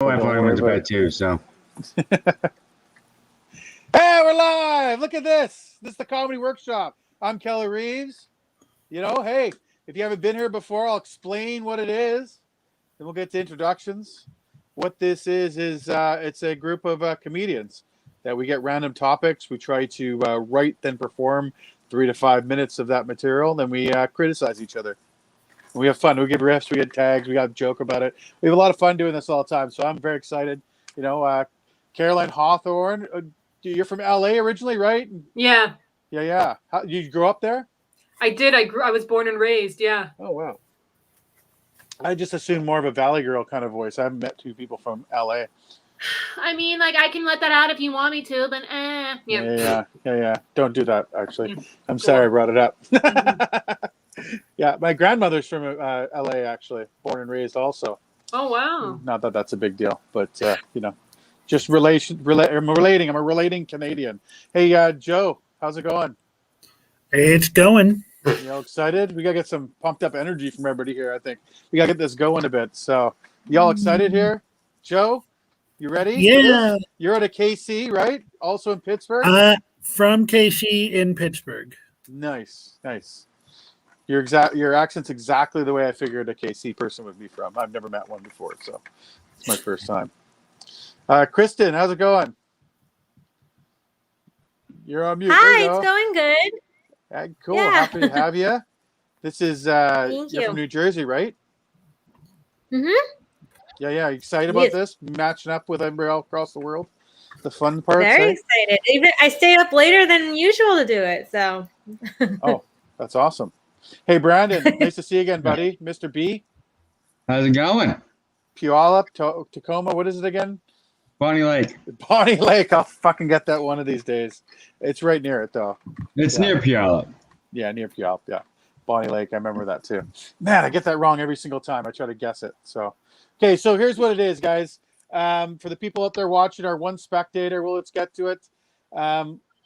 My Don't wife worry went to about bed it. too, so. Hey, we're live! Look at this. This is the Comedy Workshop. I'm Kelly Reeves. Hey, if you haven't been here before, I'll explain what it is. Then we'll get to introductions. What this is it's a group of comedians that we get random topics. We try to write, then perform 3 to 5 minutes of that material. Then we criticize each other. We have fun. We give riffs. We get tags. We got a joke about it. We have a lot of fun doing this all the time. So I'm very excited. Caroline Hawthorne, you're from LA originally, right? Yeah. Yeah. You grew up there? I did. I was born and raised. Yeah. Oh, wow. I just assumed more of a Valley Girl kind of voice. I haven't met two people from LA. I mean, like, I can let that out if you want me to, but Yeah. Don't do that, actually. I'm sorry I brought it up. Yeah, my grandmother's from LA, actually. Born and raised also. Oh, wow. Not that that's a big deal, but, just relating. I'm a relating Canadian. Hey, Joe, how's it going? It's going. Excited? We got to get some pumped up energy from everybody here, I think. We got to get this going a bit. So, y'all excited here? Joe, you ready? Yeah. You're at a KC, right? Also in Pittsburgh? From KC in Pittsburgh. Nice. Your accent's exactly the way I figured a KC person would be from. I've never met one before, so it's my first time. Kristen, how's it going? You're on mute. Hi, it's going good. Cool. Yeah. Happy to have you. This is Thank you're you. from New Jersey, right? Mhm. Yeah. Excited about this? Matching up with everybody all across the world. The fun parts. Very excited. Even I stayed up later than usual to do it. So. Oh, that's awesome. Hey, Brandon, nice to see you again, buddy. Mr. B. How's it going? Puyallup, Tacoma. What is it again? Bonnie Lake. Bonnie Lake. I'll fucking get that one of these days. It's right near it, though. It's near Puyallup. Yeah, near Puyallup. Yeah, Bonnie Lake. I remember that too. Man, I get that wrong every single time. I try to guess it. So, okay. So here's what it is, guys. For the people out there watching, our one spectator. Well, let's get to it.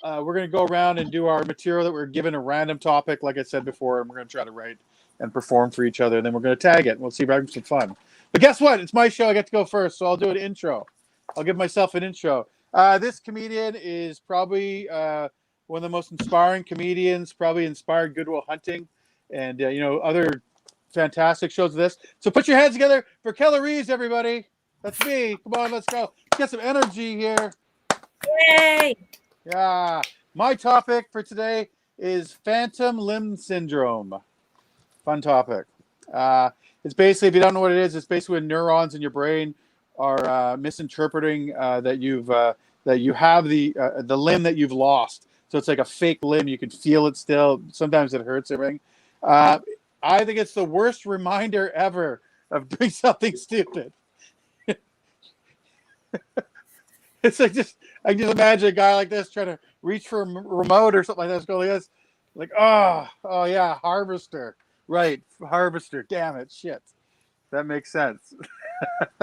We're going to go around and do our material that we're given a random topic, like I said before, and we're going to try to write and perform for each other. And then we're going to tag it. And we'll see if I have some fun. But guess what? It's my show. I get to go first, so I'll do an intro. I'll give myself an intro. This comedian is probably one of the most inspiring comedians, probably inspired Good Will Hunting and, other fantastic shows of this. So put your hands together for Kelly Reeves, everybody. That's me. Come on, let's go. Get some energy here. Yay! Yeah. My topic for today is phantom limb syndrome. Fun topic. It's basically, if you don't know what it is, it's basically when neurons in your brain are misinterpreting that you have the limb that you've lost. So it's like a fake limb. You can feel it still. Sometimes it hurts everything. I think it's the worst reminder ever of doing something stupid. It's like I just imagine a guy like this trying to reach for a remote or something like that. Going like, oh yeah, harvester. Right, harvester. Damn it, shit. That makes sense.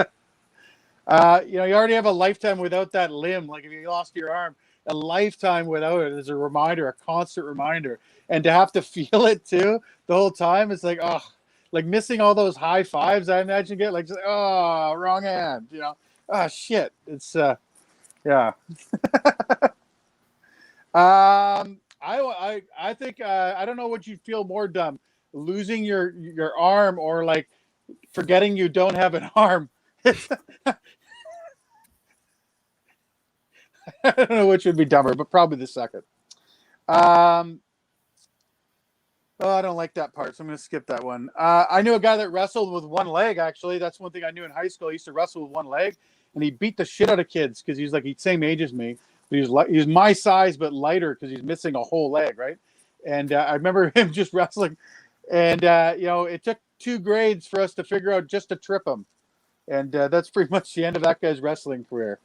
You already have a lifetime without that limb. Like if you lost your arm, a lifetime without it is a reminder, a constant reminder. And to have to feel it too the whole time, it's like, like missing all those high fives. I imagine get like, wrong hand. Shit. It's yeah. I think I don't know what you'd feel more dumb, losing your arm or like forgetting you don't have an arm. I don't know which would be dumber, but probably the second. I don't like that part, so I'm going to skip that one. I knew a guy that wrestled with one leg, actually. That's one thing I knew in high school. He used to wrestle with one leg, and he beat the shit out of kids because he's like the same age as me. He was my size, but lighter because he's missing a whole leg, right? And I remember him just wrestling. And, it took 2 grades for us to figure out just to trip him. And that's pretty much the end of that guy's wrestling career.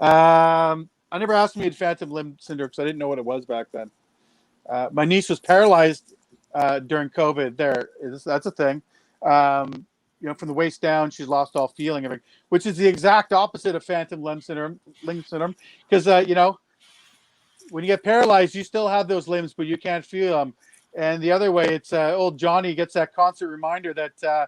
I never asked him if he had phantom limb syndrome because I didn't know what it was back then. My niece was paralyzed during COVID. That's a thing. From the waist down, she's lost all feeling, which is the exact opposite of phantom limb syndrome. Because, when you get paralyzed, you still have those limbs, but you can't feel them. And the other way, it's old Johnny gets that constant reminder that,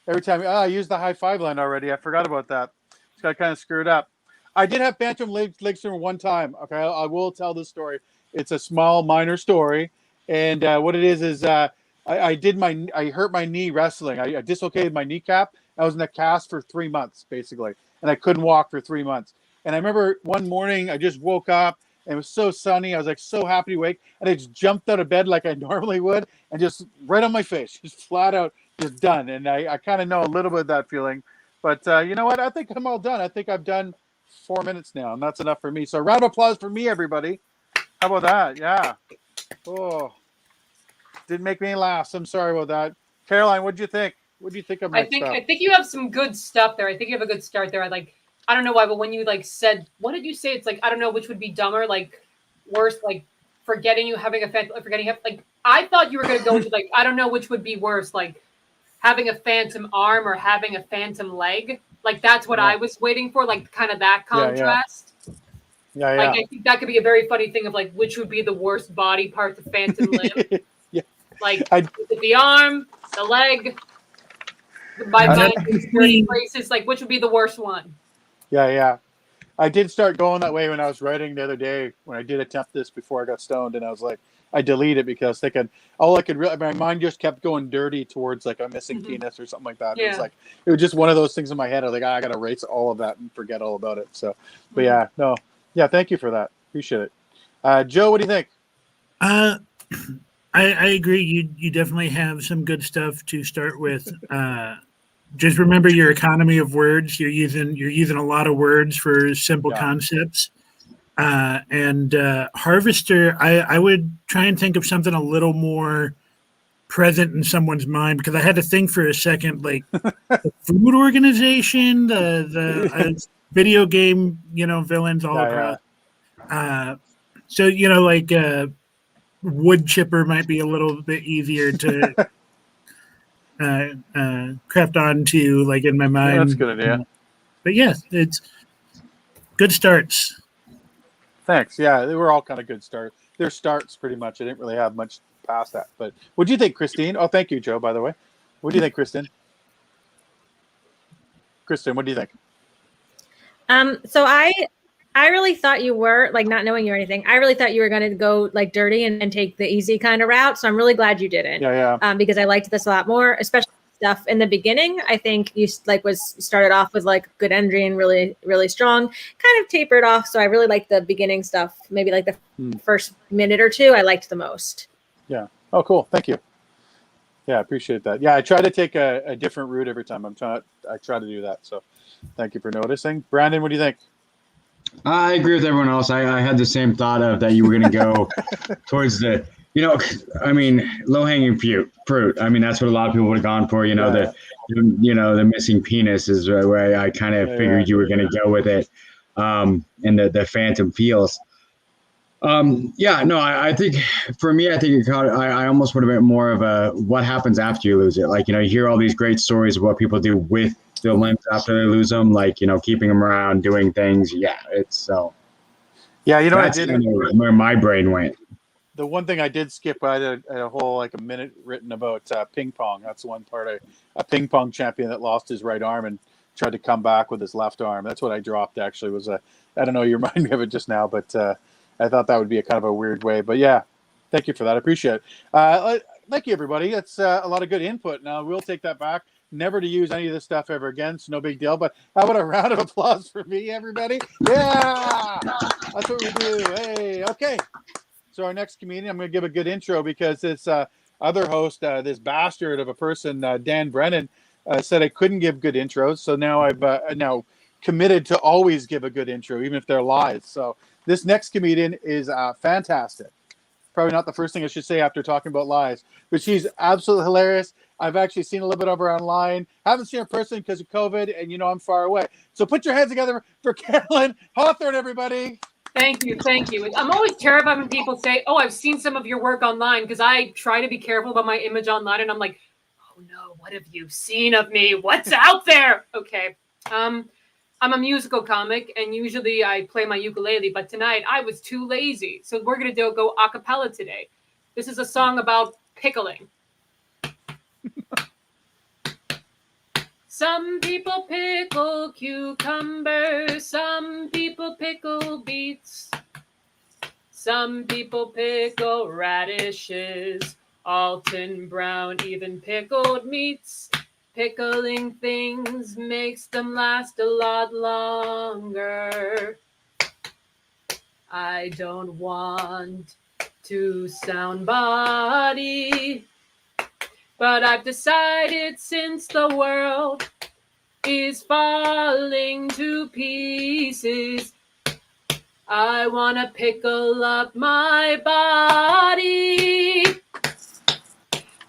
every time. I used the high five line already. I forgot about that. Just got kind of screwed up. I did have phantom leg syndrome one time. Okay, I will tell this story. It's a small, minor story, and what it is I hurt my knee wrestling. I dislocated my kneecap. I was in a cast for 3 months basically, and I couldn't walk for 3 months. And I remember one morning I just woke up and it was so sunny. I was like so happy to wake, and I just jumped out of bed like I normally would, and just right on my face, just flat out, just done. And I kind of know a little bit of that feeling, but you know what? I think I'm all done. I think I've done 4 minutes now, and that's enough for me. So a round of applause for me, everybody. How about that? Yeah. Oh, didn't make me laugh. I'm sorry about that. Caroline, what do you think? What do you think of my stuff? I think you have some good stuff there. I think you have a good start there. I don't know why, but when you said, what did you say? It's I don't know which would be dumber, worse, forgetting you having a forgetting I thought you were gonna go to I don't know which would be worse, having a phantom arm or having a phantom leg. That's what I was waiting for, kind of that contrast. Yeah. I think that could be a very funny thing of which would be the worst body part, the phantom limb. Yeah. The arm, the leg, my mind is dirty places. Which would be the worst one? Yeah. I did start going that way when I was writing the other day, when I did attempt this before I got stoned, and I was like, I deleted it because I was thinking all I could my mind just kept going dirty towards a missing penis or something like that. Yeah. It was just one of those things in my head. I was like, I gotta erase all of that and forget all about it. So, but yeah, thank you for that. Appreciate it. Joe, what do you think? I agree. You definitely have some good stuff to start with. Just remember your economy of words. You're using a lot of words for simple concepts. And harvester, I would try and think of something a little more present in someone's mind, because I had to think for a second, the food organization, the video game, villains all across. So wood chipper might be a little bit easier to craft onto, in my mind. Yeah, that's a good idea. But yes, it's good starts. Thanks. Yeah, they were all kind of good starts. They're starts pretty much. I didn't really have much past that. But what do you think, Christine? Oh, thank you, Joe, by the way. What do you think, Kristen? Kristen, what do you think? So I really thought you were, not knowing you or anything, I really thought you were going to go dirty and take the easy kind of route. So I'm really glad you didn't. Yeah. Because I liked this a lot more, especially stuff in the beginning. I think you started off with good energy and really, really strong, kind of tapered off. So I really liked the beginning stuff. Maybe the first minute or two I liked the most. Yeah. Oh, cool. Thank you. Yeah, I appreciate that. Yeah, I try to take a different route every time. I try to do that. So thank you for noticing. Brandon, what do you think? I agree with everyone else. I had the same thought of that you were going to go towards the, low-hanging fruit. I mean, that's what a lot of people would have gone for. The missing penis is where I kind of figured you were going to go with it, and the phantom feels. I think for me, I almost would have been more of a what happens after you lose it. You hear all these great stories of what people do with the limbs after they lose them, keeping them around, doing things. Yeah, it's so. Yeah, that's where my brain went. The one thing I did skip, I had a whole a minute written about ping pong. That's one part. A ping pong champion that lost his right arm and tried to come back with his left arm. That's what I dropped. Actually, was I don't know. You remind me of it just now, but I thought that would be a kind of a weird way. But yeah, thank you for that. I appreciate it. Thank you, everybody. That's a lot of good input. Now we'll take that back. Never to use any of this stuff ever again. So no big deal. But how about a round of applause for me, everybody? Yeah, that's what we do. Hey, okay. So our next comedian, I'm going to give a good intro because this other host, this bastard of a person, Dan Brennan, said I couldn't give good intros. So now I've now committed to always give a good intro, even if they're lies. So this next comedian is fantastic. Probably not the first thing I should say after talking about lies, but she's absolutely hilarious. I've actually seen a little bit of her online. Haven't seen her in person because of COVID, and I'm far away. So put your hands together for Carolyn Hawthorne, everybody. Thank you. I'm always terrified when people say, "Oh, I've seen some of your work online," because I try to be careful about my image online, and I'm like, "Oh no, what have you seen of me? What's out there?" Okay. I'm a musical comic, and usually I play my ukulele, but tonight I was too lazy, so we're gonna go a cappella today. This is a song about pickling. Some people pickle cucumbers, some people pickle beets, some people pickle radishes, Alton brown, even pickled meats. Pickling things makes them last a lot longer. I don't want to sound bawdy, but I've decided since the world is falling to pieces, I wanna pickle up my body.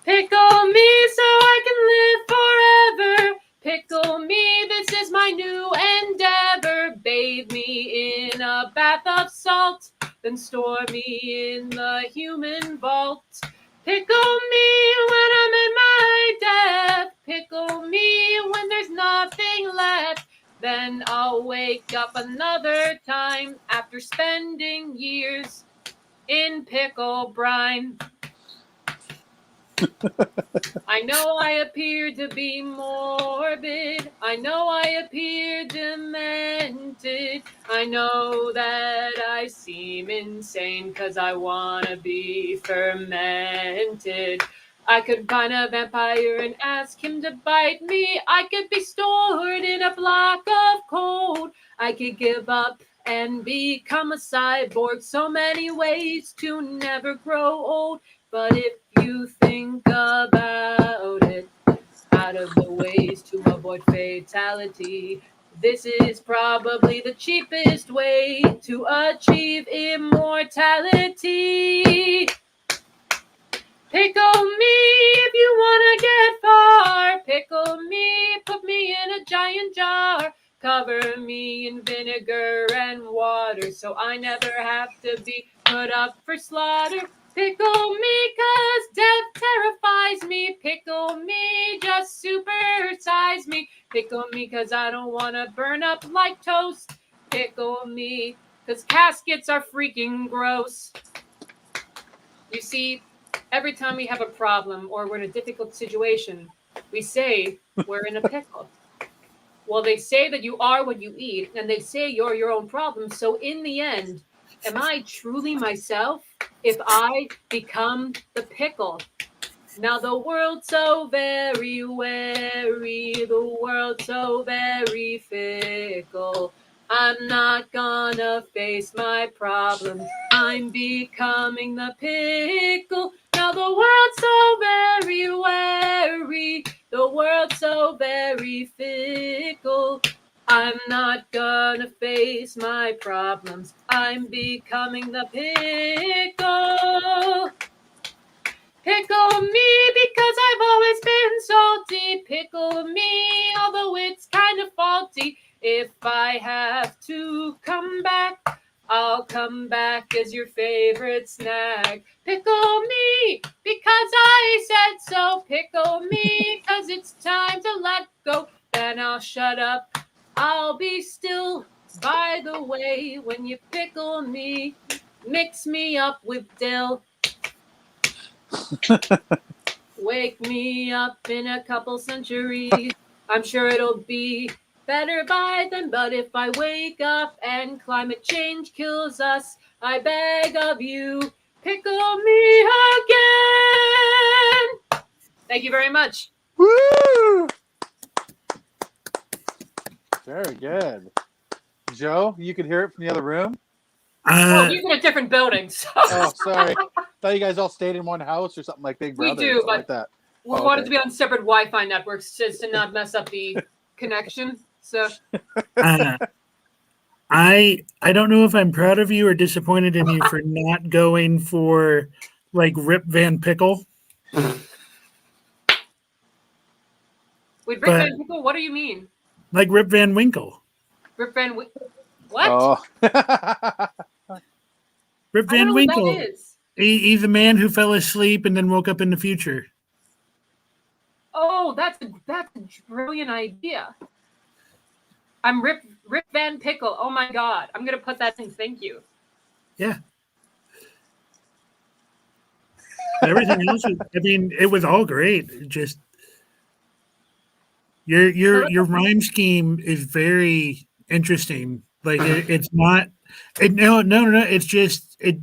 Pickle me so I can live forever. Pickle me, this is my new endeavor. Bathe me in a bath of salt, then store me in the human vault. Pickle me when I'm in my death. Pickle me when there's nothing left. Then I'll wake up another time after spending years in pickle brine. I know I appear to be morbid. I know I appear demented. I know that I seem insane because I want to be fermented. I could find a vampire and ask him to bite me. I could be stored in a block of cold. I could give up and become a cyborg. So many ways to never grow old. But if you think about it, out of the ways to avoid fatality, this is probably the cheapest way to achieve immortality. Pickle me if you wanna get far. Pickle me, put me in a giant jar. Cover me in vinegar and water so I never have to be put up for slaughter. Pickle me 'cause death terrifies me. Pickle me, just supersize me. Pickle me 'cause I don't want to burn up like toast. Pickle me 'cause caskets are freaking gross. You see, every time we have a problem or we're in a difficult situation, we say we're in a pickle. Well, they say that you are what you eat, and they say you're your own problem. So in the end, am I truly myself if I become the pickle? Now the world's so very wary, the world's so very fickle. I'm not gonna face my problems. I'm becoming the pickle. Now the world's so very wary, the world's so very fickle. I'm not gonna face my problems. I'm becoming the pickle. Pickle me because I've always been salty. Pickle me, although it's kind of faulty. If I have to come back, I'll come back as your favorite snack. Pickle me because I said so. Pickle me because it's time to let go. Then I'll shut up. I'll be still. By the way, when you pickle me, mix me up with dill. Wake me up in a couple centuries. I'm sure it'll be better by then. But if I wake up and climate change kills us, I beg of you, pickle me again. Thank you very much. Woo! Very good. Joe, you could hear it from the other room? Oh, you're in a different building. So. Oh, sorry. Thought you guys all stayed in one house or something like Big Brother. We do, but like that. We wanted to be on separate Wi-Fi networks just to not mess up the connection. So I don't know if I'm proud of you or disappointed in you for not going for like Rip Van Pickle. Wait, Rip Van Winkle? What do you mean? Like Rip Van Winkle. Rip Van what? Oh. Rip I don't Van know Winkle. what that is. He's a man who fell asleep and then woke up in the future. Oh, that's a brilliant idea. I'm Rip Van Pickle. Oh my God, I'm gonna put that in. Thank you. Yeah. Everything else was, I mean, it was all great. It just Your rhyme scheme is very interesting. Like it's not. No. It's just it.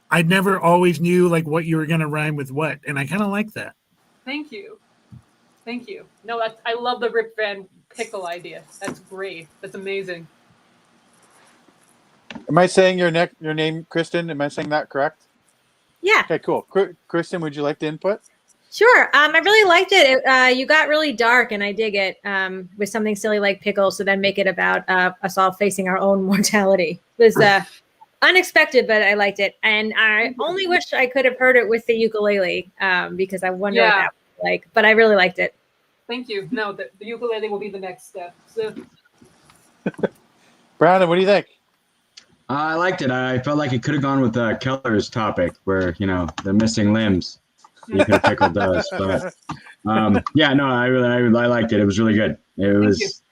I never always knew like what you were gonna rhyme with what, and I kind of like that. Thank you. Thank you. No, that's I love the Rip Van Pickle idea. That's great. That's amazing. Am I saying your name, Kristen? Am I saying that correct? Yeah. Okay, cool. Kristen, would you like to input? Sure. I really liked it. You got really dark, and I dig it with something silly like pickle. So then make it about us all facing our own mortality. It was unexpected, but I liked it. And I only wish I could have heard it with the ukulele because I wonder what that was like. But I really liked it. Thank you. No, the ukulele will be the next step. So. Brandon, what do you think? I liked it. I felt like it could have gone with Keller's topic, where the missing limbs. You could have pickled those, but yeah, no, I liked it. It was really good. It was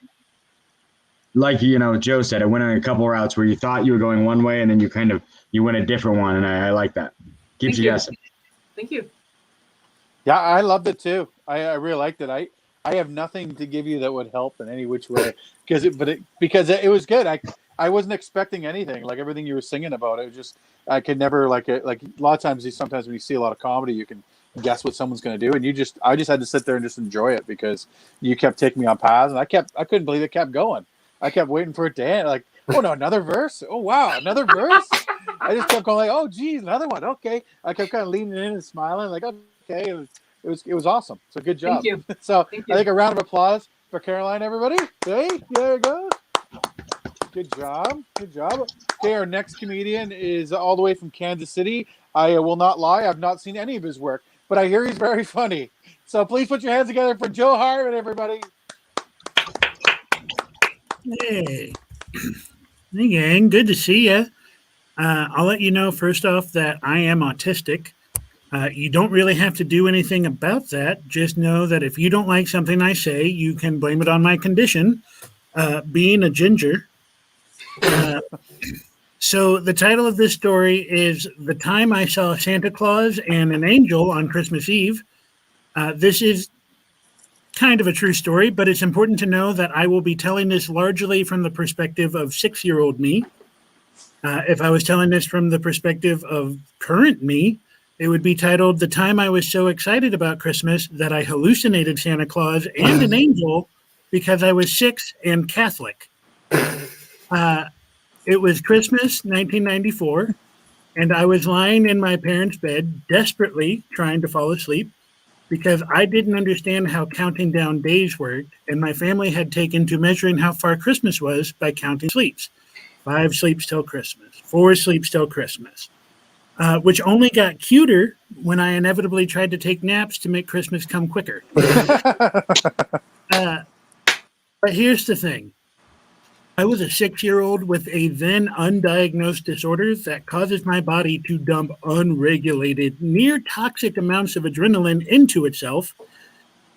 like Joe said, it went on a couple routes where you thought you were going one way, and then you went a different one, and I like that. Keeps you guessing. Thank you. Yeah, I loved it too. I really liked it. I have nothing to give you that would help in any which way because it was good. I wasn't expecting anything like everything you were singing about. It was just I could never like a lot of times. Sometimes when you see a lot of comedy, you can guess what someone's going to do, and I just had to sit there and just enjoy it because you kept taking me on paths, and I couldn't believe it kept going. I kept waiting for it to end. Like, oh no, another verse. Oh wow, another verse. I just kept going like, oh geez, another one. Okay, I kept kind of leaning in and smiling like, okay, it was awesome. So good job. Thank you. So Thank you. I think a round of applause for Caroline, everybody. Hey, there you go. Good job. Good job. Okay, our next comedian is all the way from Kansas City. I will not lie, I've not seen any of his work, but I hear he's very funny. So please put your hands together for Joe Harmon, everybody. Hey, hey gang, good to see you. I'll let you know first off that I am autistic. You don't really have to do anything about that. Just know that if you don't like something I say, you can blame it on my condition, being a ginger. So the title of this story is The Time I Saw Santa Claus and an Angel on Christmas Eve. This is kind of a true story, but it's important to know that I will be telling this largely from the perspective of 6-year-old me. If I was telling this from the perspective of current me, it would be titled The Time I Was So Excited About Christmas That I Hallucinated Santa Claus and an Angel because I was 6 and Catholic. It was Christmas 1994, and I was lying in my parents' bed, desperately trying to fall asleep because I didn't understand how counting down days worked, and my family had taken to measuring how far Christmas was by counting sleeps. 5 sleeps till Christmas, 4 sleeps till Christmas, which only got cuter when I inevitably tried to take naps to make Christmas come quicker. But here's the thing. I was a 6-year-old with a then undiagnosed disorder that causes my body to dump unregulated, near toxic amounts of adrenaline into itself,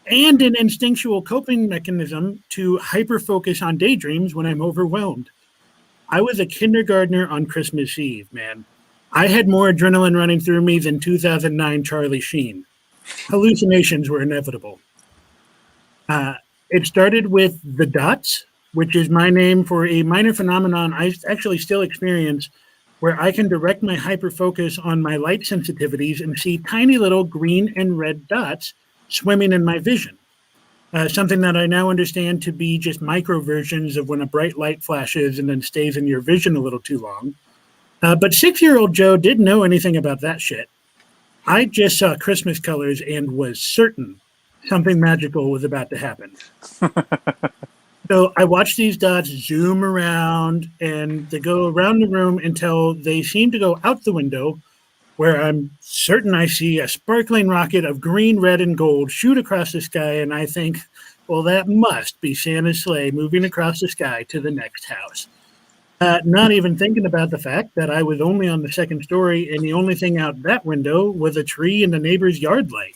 and an instinctual coping mechanism to hyper-focus on daydreams when I'm overwhelmed. I was a kindergartner on Christmas Eve, man. I had more adrenaline running through me than 2009 Charlie Sheen. Hallucinations were inevitable. It started with the dots, which is my name for a minor phenomenon I actually still experience, where I can direct my hyperfocus on my light sensitivities and see tiny little green and red dots swimming in my vision. Something that I now understand to be just micro versions of when a bright light flashes and then stays in your vision a little too long. But 6-year-old Joe didn't know anything about that shit. I just saw Christmas colors and was certain something magical was about to happen. So I watch these dots zoom around, and they go around the room until they seem to go out the window, where I'm certain I see a sparkling rocket of green, red, and gold shoot across the sky, and I think, well, that must be Santa's sleigh moving across the sky to the next house. Not even thinking about the fact that I was only on the second story, and the only thing out that window was a tree and the neighbor's yard light.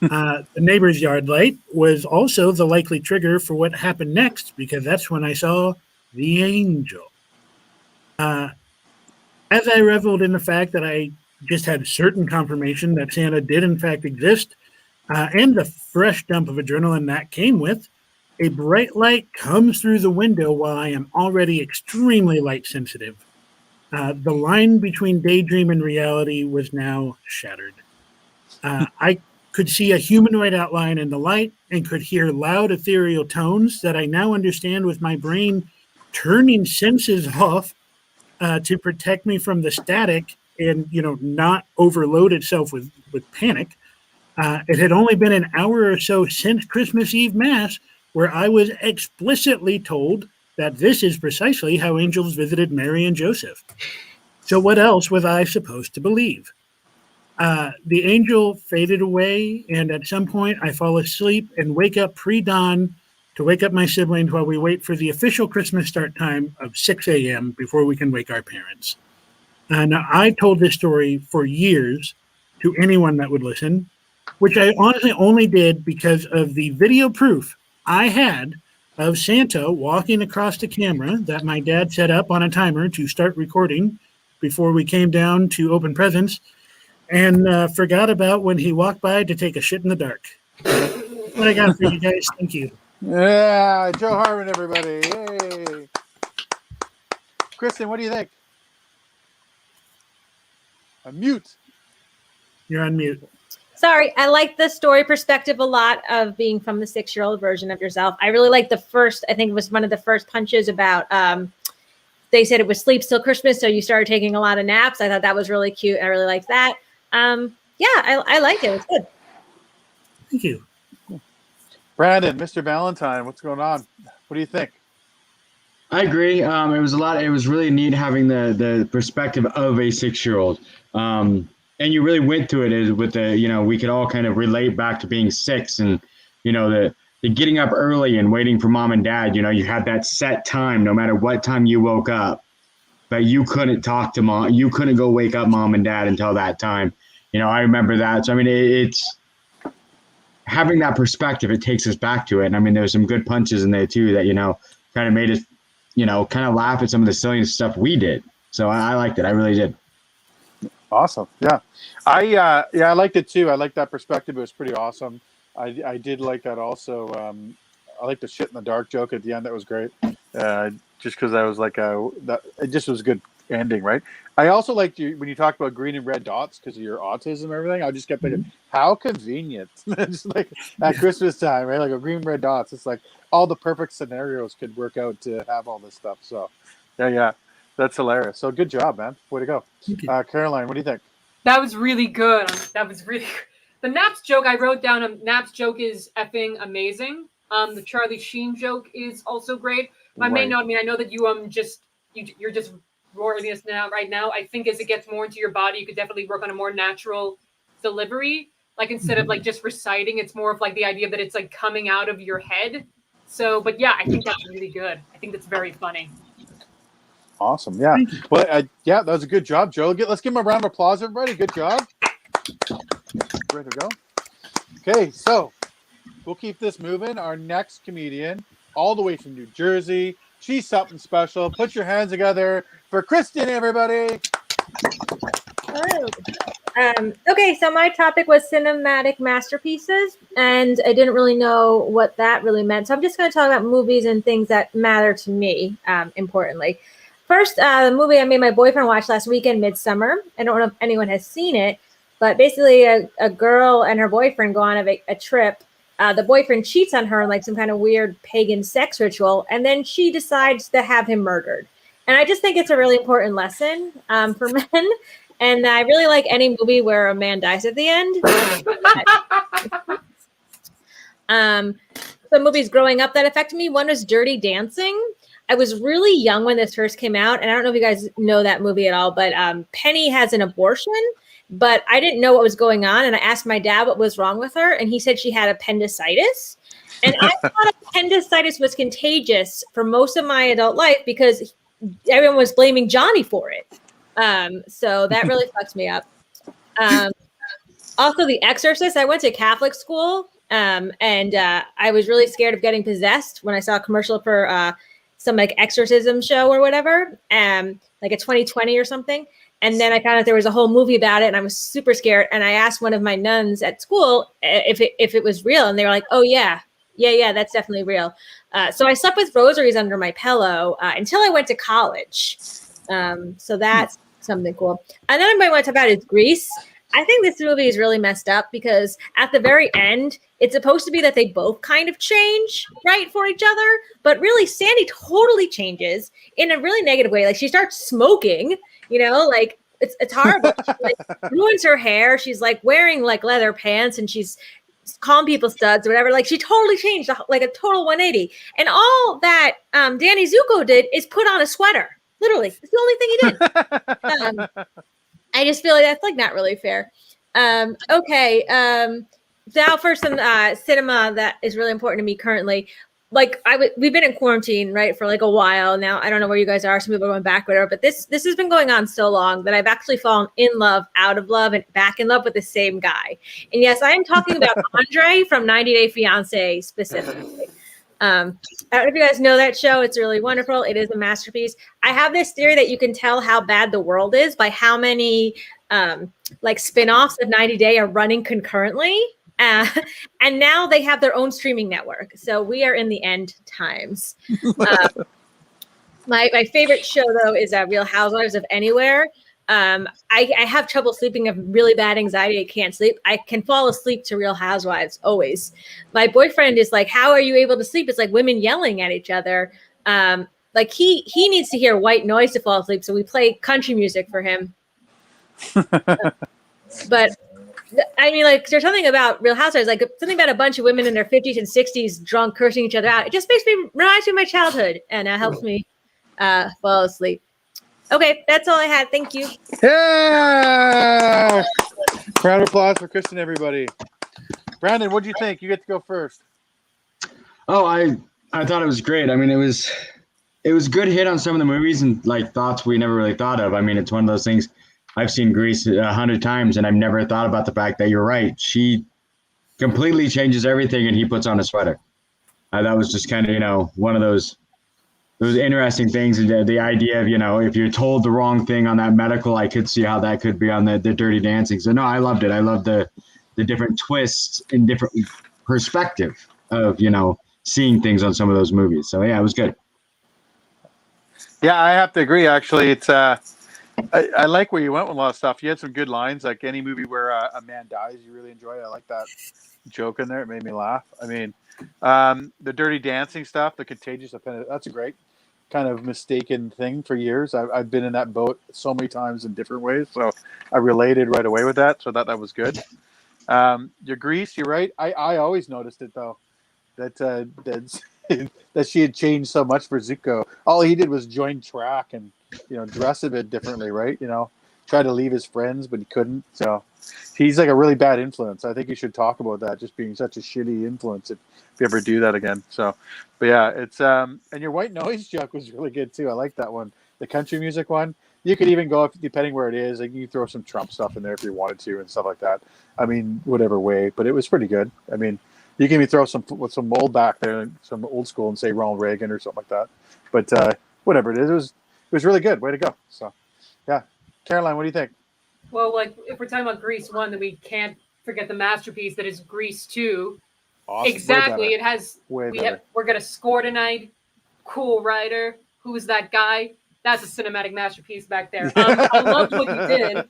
The neighbor's yard light was also the likely trigger for what happened next, because that's when I saw the angel. As I reveled in the fact that I just had certain confirmation that Santa did in fact exist, and the fresh dump of adrenaline that came with, a bright light comes through the window while I am already extremely light sensitive. The line between daydream and reality was now shattered. I could see a humanoid outline in the light and could hear loud ethereal tones that I now understand with my brain turning senses off to protect me from the static and, not overload itself with panic. It had only been an hour or so since Christmas Eve Mass where I was explicitly told that this is precisely how angels visited Mary and Joseph. So what else was I supposed to believe? The angel faded away, and at some point I fall asleep and wake up pre-dawn to wake up my siblings while we wait for the official Christmas start time of 6 a.m. before we can wake our parents. Now, I told this story for years to anyone that would listen, which I honestly only did because of the video proof I had of Santa walking across the camera that my dad set up on a timer to start recording before we came down to open presents, and forgot about when he walked by to take a shit in the dark. What I got for you guys. Thank you. Yeah, Joe Harmon, everybody. Yay. Kristen, what do you think? I'm mute. You're on mute. Sorry, I like the story perspective a lot of being from the 6-year-old version of yourself. I really like the first, I think it was one of the first punches about, they said it was sleep till Christmas, so you started taking a lot of naps. I thought that was really cute. I really liked that. I liked it. It was good. Thank you. Brandon, Mr. Valentine, what's going on? What do you think? I agree. It was really neat having the perspective of a 6-year-old. And you really went to it with we could all kind of relate back to being 6 and, the getting up early and waiting for mom and dad. You had that set time, no matter what time you woke up, but you couldn't talk to mom. You couldn't go wake up mom and dad until that time. I remember that. So, it's having that perspective. It takes us back to it. And there's some good punches in there too that, kind of made us, kind of laugh at some of the silliest stuff we did. So I liked it. I really did. Awesome. Yeah. I liked it too. I liked that perspective. It was pretty awesome. I did like that also. I like the shit in the dark joke at the end. That was great. Just because I was like, it just was a good ending, right? I also liked you when you talked about green and red dots because of your autism and everything. I just kept thinking, how convenient. Just like at Christmas time, right? Like a green and red dots. It's like all the perfect scenarios could work out to have all this stuff. So, yeah. That's hilarious. So good job, man. Way to go. Caroline, what do you think? That was really good. The Naps joke I wrote down. Naps joke is effing amazing. The Charlie Sheen joke is also great. My main note. I know that you're just roaring this right now. I think as it gets more into your body, you could definitely work on a more natural delivery. Like instead of like just reciting, it's more of like the idea that it's like coming out of your head. So, but yeah, I think that's really good. I think that's very funny. Awesome. Yeah. Well, that was a good job, Joe. Let's give him a round of applause, everybody. Good job. Ready to go? Okay, so we'll keep this moving. Our next comedian, all the way from New Jersey. She's something special. Put your hands together for Kristen, everybody. Hello. Okay, so my topic was cinematic masterpieces, and I didn't really know what that really meant. So I'm just going to talk about movies and things that matter to me, importantly. First, the movie I made my boyfriend watch last weekend, Midsummer. I don't know if anyone has seen it, but basically a girl and her boyfriend go on a trip. The boyfriend cheats on her in like some kind of weird pagan sex ritual, and then she decides to have him murdered. And I just think it's a really important lesson for men. And I really like any movie where a man dies at the end. Some movies growing up that affected me. One was Dirty Dancing. I was really young when this first came out, and I don't know if you guys know that movie at all, but Penny has an abortion, but I didn't know what was going on, and I asked my dad what was wrong with her, and he said she had appendicitis. And I thought appendicitis was contagious for most of my adult life because everyone was blaming Johnny for it. So that really fucked me up. Also, The Exorcist. I went to Catholic school, and I was really scared of getting possessed when I saw a commercial for some like exorcism show or whatever, like a 2020 or something. And then I found out there was a whole movie about it, and I was super scared. And I asked one of my nuns at school if it was real, and they were like, "Oh yeah, that's definitely real." So I slept with rosaries under my pillow until I went to college. So that's something cool. And then I want to talk about is Grease. I think this movie is really messed up because at the very end, it's supposed to be that they both kind of change, right, for each other. But really, Sandy totally changes in a really negative way. Like she starts smoking, like it's horrible. She like ruins her hair. She's like wearing like leather pants and she's calling people studs or whatever. Like she totally changed, like a total 180. And all that Danny Zuko did is put on a sweater. Literally, it's the only thing he did. I just feel like that's like not really fair. Okay. Now for some cinema that is really important to me currently. Like we've been in quarantine, right, for like a while now. I don't know where you guys are. Some people are going back, whatever. But this has been going on so long that I've actually fallen in love, out of love, and back in love with the same guy. And yes, I am talking about Andre from 90 Day Fiance specifically. I don't know if you guys know that show. It's really wonderful. It is a masterpiece. I have this theory that you can tell how bad the world is by how many like spin-offs of 90 Day are running concurrently. And now they have their own streaming network. So we are in the end times. My favorite show, though, is Real Housewives of Anywhere. I have trouble sleeping. I have really bad anxiety. I can't sleep. I can fall asleep to Real Housewives always. My boyfriend is like, how are you able to sleep? It's like women yelling at each other. Like he needs to hear white noise to fall asleep. So we play country music for him. But I mean, like there's something about Real Housewives, like something about a bunch of women in their 50s and 60s drunk cursing each other out. It just reminds me of my childhood and helps me fall asleep. Okay, that's all I had. Thank you. Yeah! Round of applause for Kristen, everybody. Brandon, what do you think? You get to go first. Oh, I thought it was great. I mean, it was good hit on some of the movies and like thoughts we never really thought of. I mean, it's one of those things. I've seen Grease 100 times, and I've never thought about the fact that you're right. She completely changes everything, and he puts on a sweater. That was just kind of one of those interesting things. The idea of if you're told the wrong thing on that medical, I could see how that could be on the Dirty Dancing. So no, I loved it. I loved the different twists and different perspective of seeing things on some of those movies. So yeah, it was good. Yeah, I have to agree. Actually, it's I like where you went with a lot of stuff. You had some good lines, like any movie where a man dies, you really enjoy it. I like that joke in there. It made me laugh. I mean, the Dirty Dancing stuff, the Contagious, that's a great kind of mistaken thing for years. I've been in that boat so many times in different ways, so I related right away with that. So that was good. Your Grease, you're right. I always noticed it though, that that she had changed so much for Zuko. All he did was join track and dress a bit differently, right? Try to leave his friends, but he couldn't. So he's like a really bad influence. I think you should talk about that, just being such a shitty influence if you ever do that again. So, but yeah, it's and your white noise joke was really good too. I like that one. The country music one. You could even go, depending where it is, like you throw some Trump stuff in there if you wanted to and stuff like that. I mean, whatever way, but it was pretty good. I mean, you can even throw some old back there, some old school, and say Ronald Reagan or something like that. But whatever it is, it was really good. Way to go. So, yeah. Caroline, what do you think? Well, like if we're talking about Grease 1, then we can't forget the masterpiece that is Grease 2. Awesome. Exactly. It has. We're gonna score tonight. Cool writer. Who's that guy? That's a cinematic masterpiece back there. I loved what you did.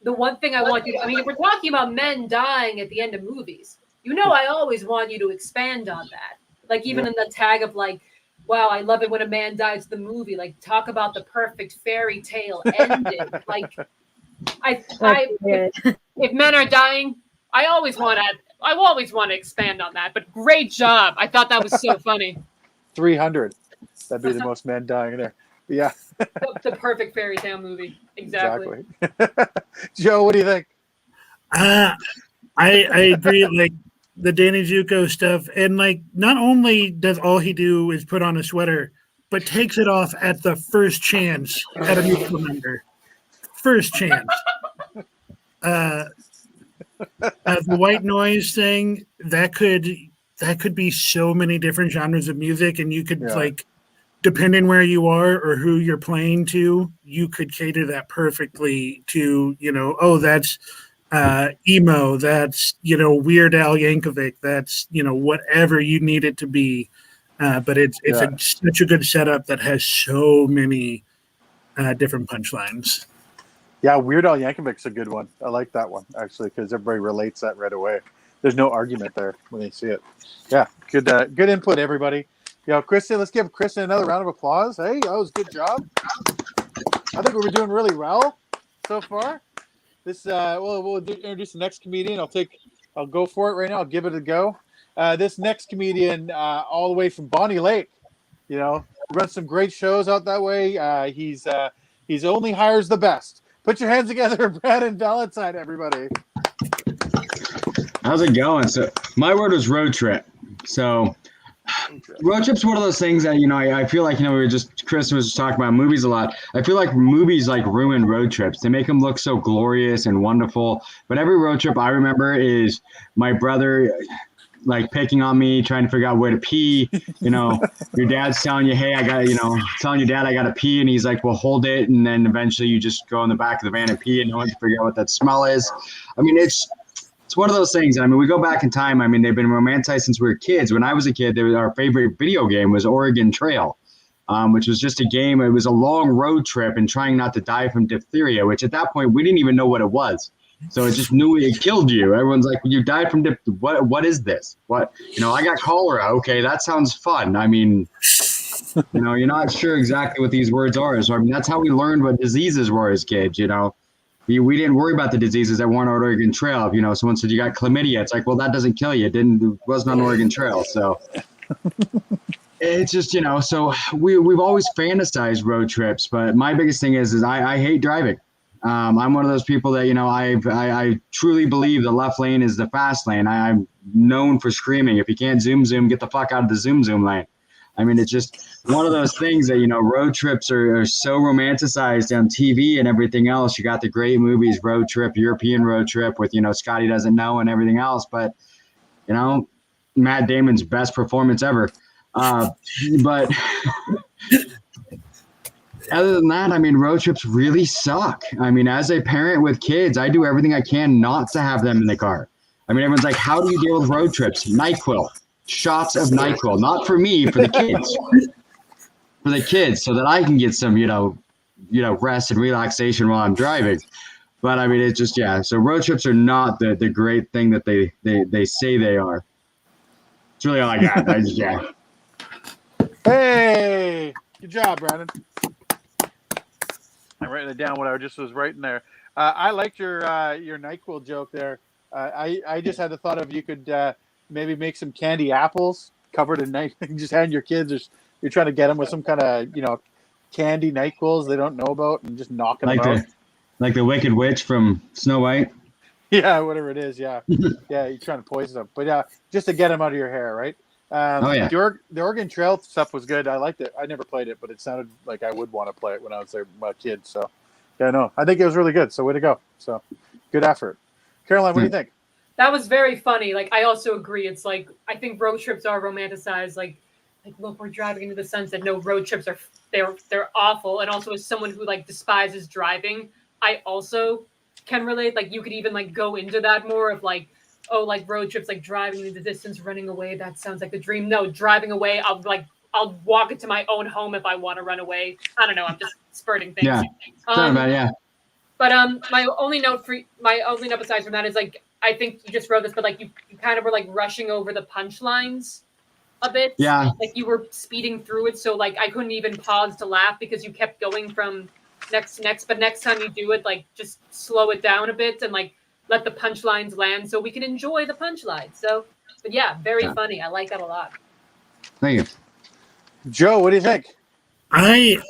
The one thing I want you to, I mean, if we're talking about men dying at the end of movies, I always want you to expand on that. Like even in the tag of like, wow, I love it when a man dies in the movie. Like talk about the perfect fairy tale ending. Like if men are dying, I always want to expand on that. But great job. I thought that was so funny. 300. That'd be the most men dying in there. But yeah. The perfect fairy tale movie. Exactly. Joe, what do you think? I agree. Like the Danny Zuko stuff, and like not only does all he do is put on a sweater, but takes it off at the first chance at a mutual member. First chance. The white noise thing that could be so many different genres of music, and you could like depending where you are or who you're playing to, you could cater that perfectly to, oh, that's emo, that's, Weird Al Yankovic, that's, whatever you need it to be. But it's such a good setup that has so many different punchlines. Yeah, Weird Al Yankovic's a good one. I like that one, actually, because everybody relates that right away. There's no argument there when they see it. Yeah, good input, everybody. Kristen, let's give Kristen another round of applause. Hey, that was a good job. I think we were doing really well so far. This we'll introduce the next comedian. I'll go for it right now. I'll give it a go. This next comedian, all the way from Bonnie Lake, runs some great shows out that way. He's only hires the best. Put your hands together, Brandon Valentine, everybody. How's it going? So my word was road trip. So road trip's one of those things that, I feel like, Chris was just talking about movies a lot. I feel like movies like ruin road trips. They make them look so glorious and wonderful. But every road trip I remember is my brother like picking on me, trying to figure out where to pee. Your dad's telling you, hey, telling your dad I got to pee. And he's like, well, hold it. And then eventually you just go in the back of the van and pee and no one can figure out what that smell is. I mean, it's one of those things. I mean, we go back in time. I mean, they've been romanticized since we were kids. When I was a kid, our favorite video game was Oregon Trail, which was just a game. It was a long road trip and trying not to die from diphtheria, which at that point, we didn't even know what it was. So it just knew it killed you. Everyone's like, you died from what is this? What, I got cholera. Okay, that sounds fun. I mean, you're not sure exactly what these words are. So, I mean, that's how we learned what diseases were as kids, We didn't worry about the diseases that weren't on Oregon Trail. If, someone said you got chlamydia, it's like, well, that doesn't kill you. It wasn't on Oregon Trail. So it's just, so we've always fantasized road trips. But my biggest thing is I hate driving. I'm one of those people that, I truly believe the left lane is the fast lane. I'm known for screaming, if you can't zoom, get the fuck out of the zoom lane. I mean, it's just one of those things that, road trips are so romanticized on TV and everything else. You got the great movies, Road Trip, European Road Trip with, Scotty Doesn't Know and everything else. But, Matt Damon's best performance ever. But other than that, I mean, road trips really suck. I mean, as a parent with kids, I do everything I can not to have them in the car. I mean, everyone's like, how do you deal with road trips? NyQuil. Shots of NyQuil, not for me, for the kids. For the kids, so that I can get some, rest and relaxation while I'm driving. But I mean, it's just, so road trips are not the great thing that they say they are. It's really all I got. Hey, good job, Brandon. I'm writing it down what I just was writing there. I liked your NyQuil joke there. I just had the thought of you could maybe make some candy apples covered in NyQuil. Just hand your kids, or you're trying to get them with some kind of candy NyQuils they don't know about, and just knocking them out. Like the Wicked Witch from Snow White. Yeah, whatever it is. Yeah, yeah, you're trying to poison them, but yeah, just to get them out of your hair, right? The Oregon Trail stuff was good. I liked it. I never played it, but it sounded like I would want to play it when I was a kid. So, I think it was really good. So, way to go. So, good effort. Caroline, what do you think? That was very funny. Like, I also agree. It's like, I think road trips are romanticized. Like look, we're driving into the sunset. No, road trips they're awful. And also, as someone who despises driving, I also can relate. Like, you could even go into that more of road trips, driving in the distance, running away. That sounds like a dream. No, driving away. I'll walk into my own home if I want to run away. I don't know. I'm just spurting things. Yeah. But my only note besides from that is I think you just wrote this, but you kind of were rushing over the punchlines a bit. Yeah. You were speeding through it, so I couldn't even pause to laugh because you kept going from next to next. But next time you do it, just slow it down a bit and let the punchlines land so we can enjoy the punchlines. So, but yeah, very funny. I like that a lot. Thank you. Joe, what do you think? I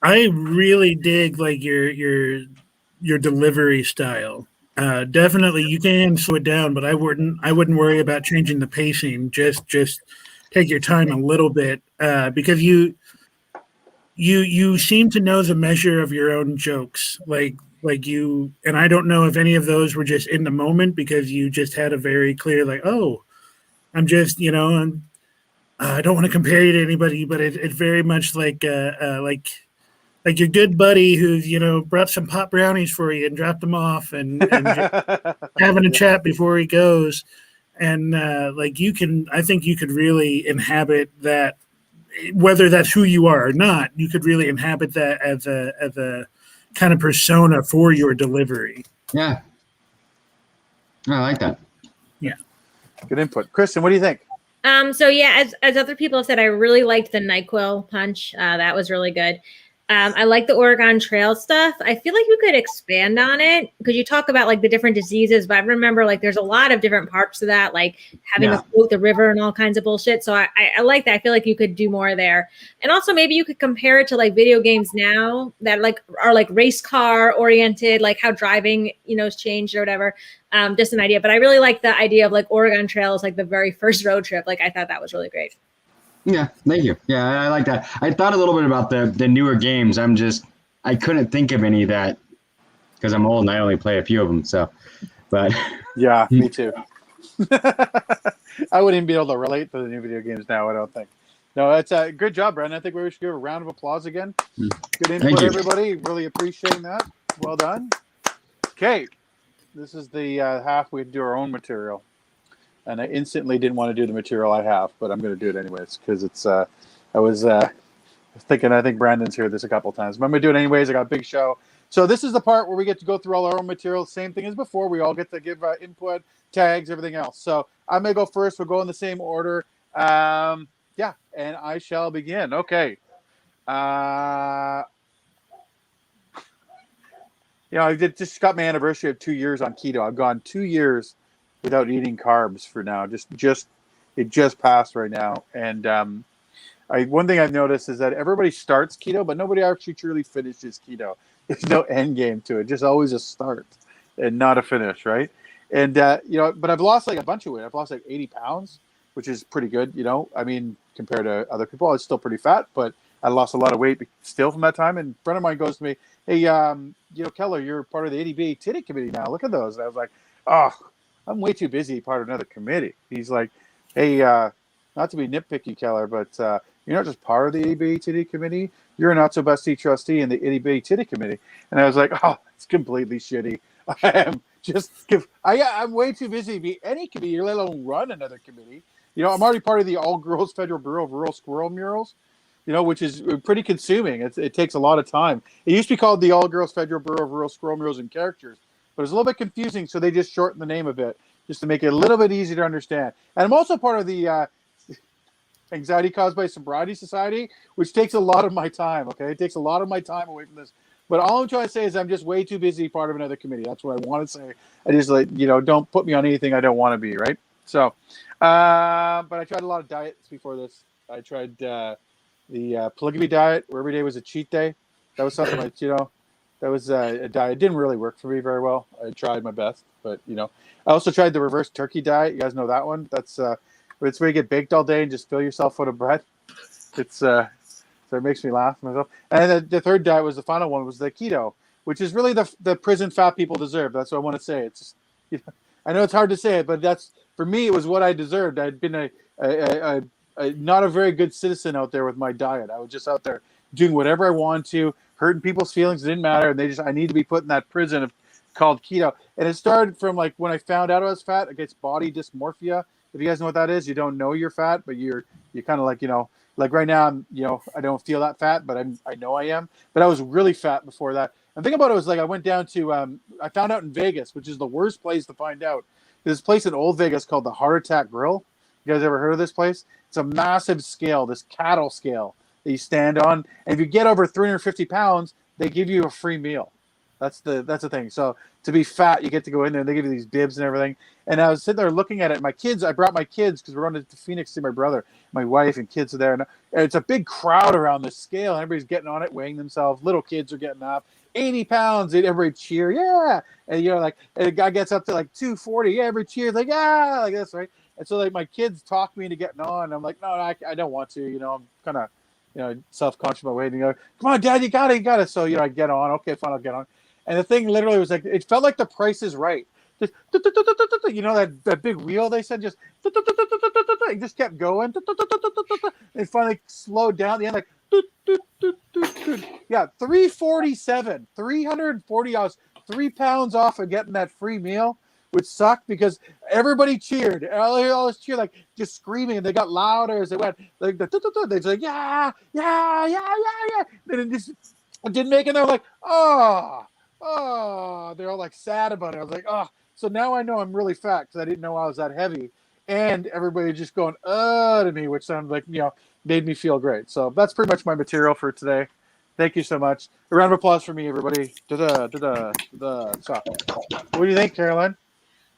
really dig your delivery style. Definitely, you can slow it down, but I wouldn't worry about changing the pacing. Just take your time a little bit because you seem to know the measure of your own jokes. Like you, and I don't know if any of those were just in the moment because you just had a very clear oh, I'm just I don't want to compare you to anybody, but it's very much like your good buddy who's brought some pot brownies for you and dropped them off and just having a chat before he goes. And like I think you could really inhabit that, whether that's who you are or not. You could really inhabit that as a kind of persona for your delivery. Yeah, I like that. Yeah, good input. Kristen, what do you think? So yeah, as other people have said, I really liked the NyQuil punch. That was really good. I like the Oregon Trail stuff. I feel like you could expand on it because you talk about like the different diseases, but I remember like there's a lot of different parts to that, like having to float the river and all kinds of bullshit. So I like that. I feel like you could do more there. And also maybe you could compare it to like video games now that like are like race car oriented, like how driving, has changed or whatever. Just an idea. But I really like the idea of like Oregon Trail is like the very first road trip. Like I thought that was really great. Yeah, thank you. Yeah, I like that. I thought a little bit about the newer games. I couldn't think of any that, because I'm old and I only play a few of them. So, but yeah, me too. I wouldn't even be able to relate to the new video games now. I don't think. No, it's a good job, Brandon. I think we should give a round of applause again. Good input, everybody. Really appreciating that. Well done. Okay, this is the half we do our own material. And I instantly didn't want to do the material I have, but I'm going to do it anyways because it's. I was thinking. I think Brandon's heard this a couple times, but I'm going to do it anyways. I got a big show, so this is the part where we get to go through all our own material. Same thing as before. We all get to give input, tags, everything else. So I'm going to go first. We'll go in the same order. Yeah, and I shall begin. Okay. I just got my anniversary of 2 years on keto. I've gone 2 years without eating carbs for now. It just passed right now. And one thing I've noticed is that everybody starts keto, but nobody actually truly finishes keto. There's no end game to it. Just always a start and not a finish, right? And but I've lost like a bunch of weight. I've lost like 80 pounds, which is pretty good. I mean, compared to other people, I was still pretty fat, but I lost a lot of weight still from that time. And a friend of mine goes to me, "Hey, Keller, you're part of the ADB Titty Committee now. Look at those." And I was like, "Oh, I'm way too busy part of another committee." He's like, "Hey, not to be nitpicky, Keller, but you're not just part of the ADB Titty Committee. You're a not so bestie trustee in the ADB Titty Committee." And I was like, "Oh, it's completely shitty. I'm way too busy to be any committee, let alone run another committee. I'm already part of the All Girls Federal Bureau of Rural Squirrel Murals, which is pretty consuming. It takes a lot of time. It used to be called the All Girls Federal Bureau of Rural Squirrel Murals and Characters, but it's a little bit confusing, so they just shortened the name a bit just to make it a little bit easier to understand. And I'm also part of the Anxiety Caused by Sobriety Society, which takes a lot of my time, okay? It takes a lot of my time away from this. But all I'm trying to say is I'm just way too busy part of another committee. That's what I want to say. I just don't put me on anything I don't want to be, right? So, but I tried a lot of diets before this. I tried the polygamy diet where every day was a cheat day. That was something like, that was a diet. It didn't really work for me very well. I tried my best, but I also tried the reverse turkey diet. You guys know that one? That's it's where you get baked all day and just fill yourself full of bread. It's so it makes me laugh myself. And the third diet was the final one, was the keto, which is really the prison fat people deserve. That's what I want to say. It's just, I know it's hard to say it, but that's, for me, it was what I deserved. I'd been a not a very good citizen out there with my diet. I was just out there doing whatever I wanted to, hurting people's feelings. It didn't matter. And I need to be put in that prison called keto. And it started from like when I found out I was fat, it gets body dysmorphia. If you guys know what that is, you don't know you're fat, but you're kind of like, like right now, I'm, I don't feel that fat, but I know I am. But I was really fat before that. And think about it was like I went down to, I found out in Vegas, which is the worst place to find out. There's this place in Old Vegas called the Heart Attack Grill. You guys ever heard of this place? It's a massive scale, this cattle scale that you stand on. And if you get over 350 pounds, they give you a free meal. That's the thing. So to be fat, you get to go in there and they give you these bibs and everything. And I was sitting there looking at it. I brought my kids because we're going to Phoenix to see my brother. My wife and kids are there. And it's a big crowd around this scale. Everybody's getting on it, weighing themselves. Little kids are getting up. 80 pounds. Everybody cheer. Yeah. And, and the guy gets up to like 240. Yeah, everybody cheers. Like, yeah, like this, right? And so like my kids talk me into getting on. And I'm like, no, I don't want to. I'm kind of, self-conscious about weight. And come on, Dad, you got it. So, I get on. Okay, fine, I'll get on. And the thing literally was like, it felt like The Price is Right. just you know that big wheel they said just it just kept going. It finally slowed down at the end like yeah, 347, 340. I was 3 pounds off of getting that free meal, which sucked because everybody cheered. All this cheer, like just screaming, and they got louder as they went. Like they like yeah, yeah, yeah, yeah, yeah. Then it didn't make it. They're like oh, they're all like sad about it. I was like so now I know I'm really fat because I didn't know I was that heavy, and everybody just going to me, which sounded like made me feel great. So that's pretty much my material for today. Thank you so much. A round of applause for me, everybody. Da-da, da-da, da-da. So, what do you think, Caroline?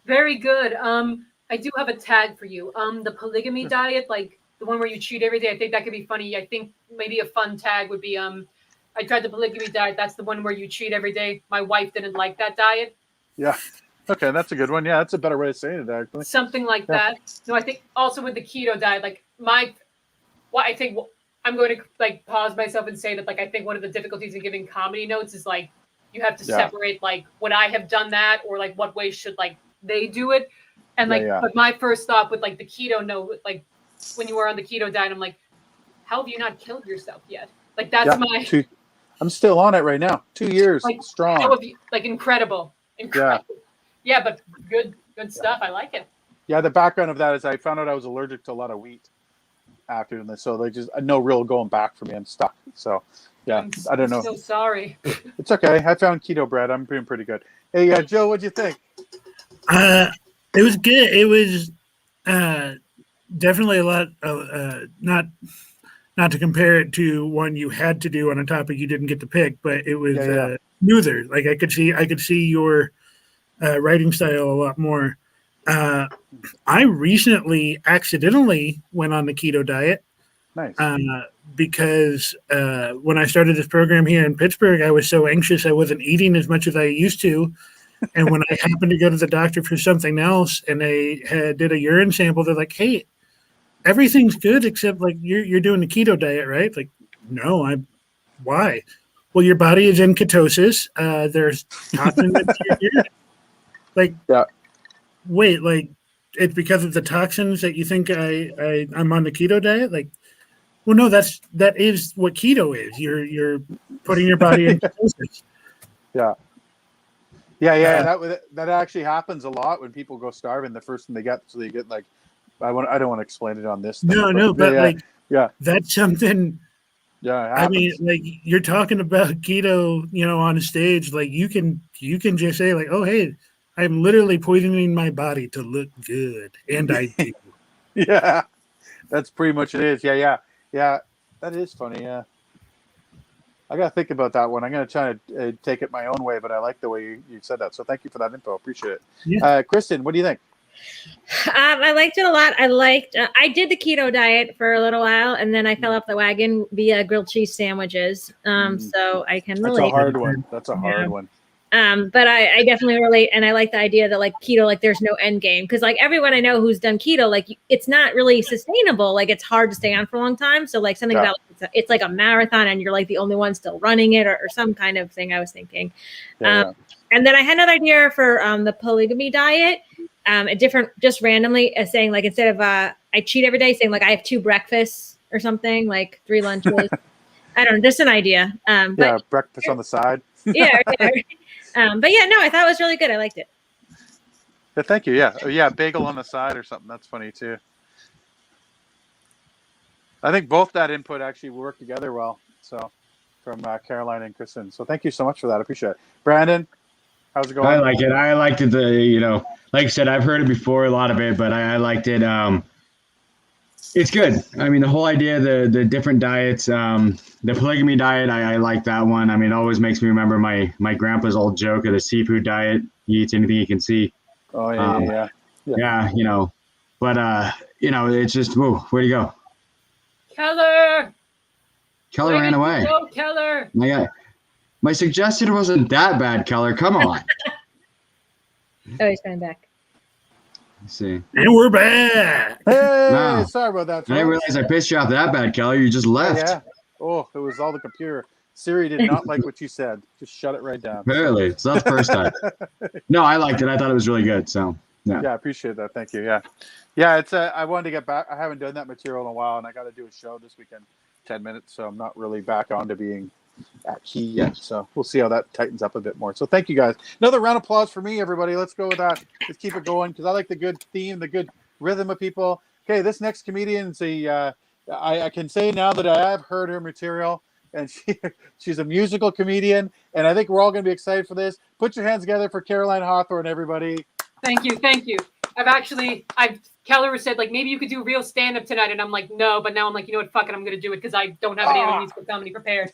Very good. I do have a tag for you. The polygamy diet, like the one where you cheat every day. I think that could be funny. I think maybe a fun tag would be I tried the polygamy diet. That's the one where you cheat every day. My wife didn't like that diet. Yeah. Okay, that's a good one. Yeah, that's a better way of saying it, actually. Something like that. No, I think also with the keto diet, like I think I'm going to like pause myself and say that like I think one of the difficulties in giving comedy notes is like you have to separate like would I have done that or like what way should like they do it, and like but my first thought with like the keto note, like when you were on the keto diet, I'm like, how have you not killed yourself yet? Like that's I'm still on it right now. 2 years like, strong. How have you, like incredible. Yeah, but good stuff. I like it. Yeah, the background of that is I found out I was allergic to a lot of wheat after this, so they just no real going back for me. I'm stuck. So I don't know. I'm so sorry. It's okay. I found keto bread. I'm doing pretty good. Hey, Joe, what'd you think? It was good. It was definitely a lot of not to compare it to one you had to do on a topic you didn't get to pick, but it was smoother. Like I could see your writing style a lot more. I recently accidentally went on the keto diet. Nice. Because when I started this program here in Pittsburgh, I was so anxious I wasn't eating as much as I used to. And when I happened to go to the doctor for something else and they did a urine sample, they're like, hey, everything's good except like you're doing the keto diet, right? Like, no, why? Well, your body is in ketosis. There's toxins in your urine. Like, wait, like it's because of the toxins that you think I'm on the keto diet? Like, well, no, that is what keto is. You're putting your body in ketosis. That actually happens a lot when people go starving. The first thing they get, so they get like, I don't want to explain it on this. But that's something. Yeah, I mean, like you're talking about keto, on a stage. Like you can just say like, oh hey, I'm literally poisoning my body to look good, and I do. Yeah, that's pretty much it is. Yeah. That is funny. Yeah. I got to think about that one. I'm going to try to take it my own way, but I like the way you said that. So thank you for that info. Appreciate it. Yeah. Kristen, what do you think? I liked it a lot. I did the keto diet for a little while, and then I fell off the wagon via grilled cheese sandwiches. So I can relate. That's a hard one. That's a hard one. But I definitely relate, and I like the idea that like keto, like there's no end game, because like everyone I know who's done keto, like it's not really sustainable. Like it's hard to stay on for a long time. So like something about it's like a marathon, and you're like the only one still running it, or some kind of thing. I was thinking, and then I had another idea for the polygamy diet, a different, just randomly saying like instead of I cheat every day, saying like I have 2 breakfasts or something, like 3 lunches. I don't know, just an idea. But breakfast on the side. But yeah, no, I thought it was really good. I liked it. Yeah, thank you. Yeah, bagel on the side or something. That's funny too. I think both that input actually work together well. So from Caroline and Kristen. So thank you so much for that. I appreciate it. Brandon, how's it going? I like it. I liked it. Like I said, I've heard it before, a lot of it, but I liked it. It's good. I mean, the whole idea, the different diets, the polygamy diet, I like that one. I mean, it always makes me remember my grandpa's old joke of the seafood diet. He eats anything he can see. Oh, yeah. But, it's just, whoa, where'd he go? Keller Ran away. Go, Keller. My suggestion wasn't that bad, Keller. Come on. Oh, he's coming back. Let's see. And we're back. Hey, sorry about that. I didn't realize I pissed you off that bad, Keller. You just left. Yeah. Oh, it was all the computer. Siri did not like what you said. Just shut it right down. Apparently, it's not the first time. No, I liked it. I thought it was really good. So yeah. Yeah, I appreciate that. Thank you. Yeah. It's I wanted to get back. I haven't done that material in a while, and I got to do a show this weekend, 10 minutes. So I'm not really back on to being at key yet. So we'll see how that tightens up a bit more. So thank you guys. Another round of applause for me, everybody. Let's go with that. Let's keep it going because I like the good theme, the good rhythm of people. Okay, this next comedian's I can say now that I have heard her material, and she's a musical comedian, and I think we're all going to be excited for this. Put your hands together for Caroline Hawthorne, everybody. Thank you. Keller said, like, maybe you could do real stand-up tonight, and I'm like, no, but now I'm like, you know what, fuck it, I'm going to do it because I don't have any other musical comedy prepared.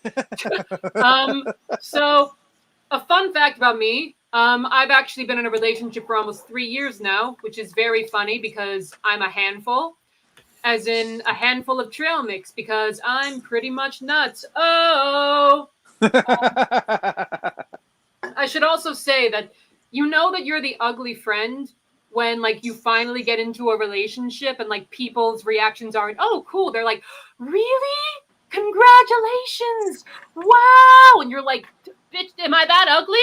So, a fun fact about me, I've actually been in a relationship for almost 3 years now, which is very funny because I'm a handful, as in a handful of trail mix, because I'm pretty much nuts. Oh! I should also say that you know that you're the ugly friend when, like, you finally get into a relationship and, like, people's reactions aren't, oh, cool. They're like, really? Congratulations. Wow. And you're like, bitch, am I that ugly?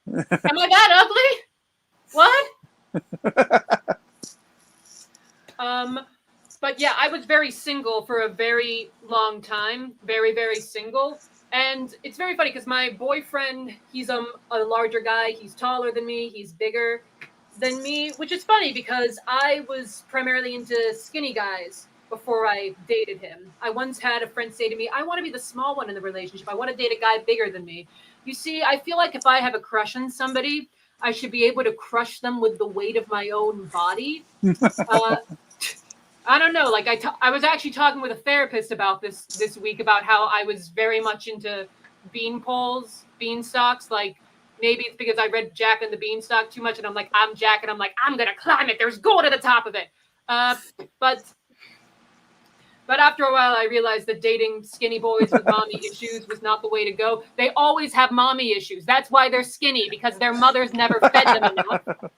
Am I that ugly? What? But yeah, I was very single for a very long time. Very, very single. And it's very funny because my boyfriend, he's a larger guy. He's taller than me. He's bigger than me, which is funny because I was primarily into skinny guys before I dated him. I once had a friend say to me, I want to be the small one in the relationship. I want to date a guy bigger than me. You see, I feel like if I have a crush on somebody, I should be able to crush them with the weight of my own body. I don't know. Like I was actually talking with a therapist about this week about how I was very much into beanstalks. Like maybe it's because I read Jack and the Beanstalk too much, and I'm like, I'm Jack, and I'm like, I'm gonna climb it. There's gold at the top of it. But after a while, I realized that dating skinny boys with mommy issues was not the way to go. They always have mommy issues. That's why they're skinny, because their mothers never fed them enough.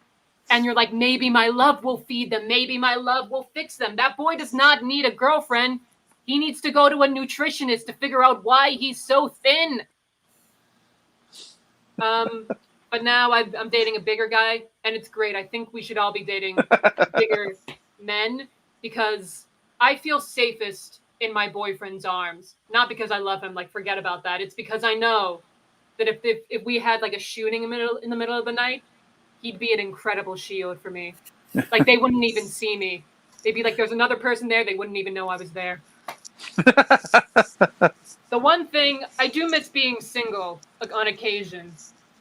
And you're like, maybe my love will feed them. Maybe my love will fix them. That boy does not need a girlfriend. He needs to go to a nutritionist to figure out why he's so thin. But now I'm dating a bigger guy, and it's great. I think we should all be dating bigger men because I feel safest in my boyfriend's arms. Not because I love him, like, forget about that. It's because I know that if we had like a shooting in the middle of the night, he'd be an incredible shield for me. Like, they wouldn't even see me. They'd be like, there's another person there. They wouldn't even know I was there. The one thing, I do miss being single on occasion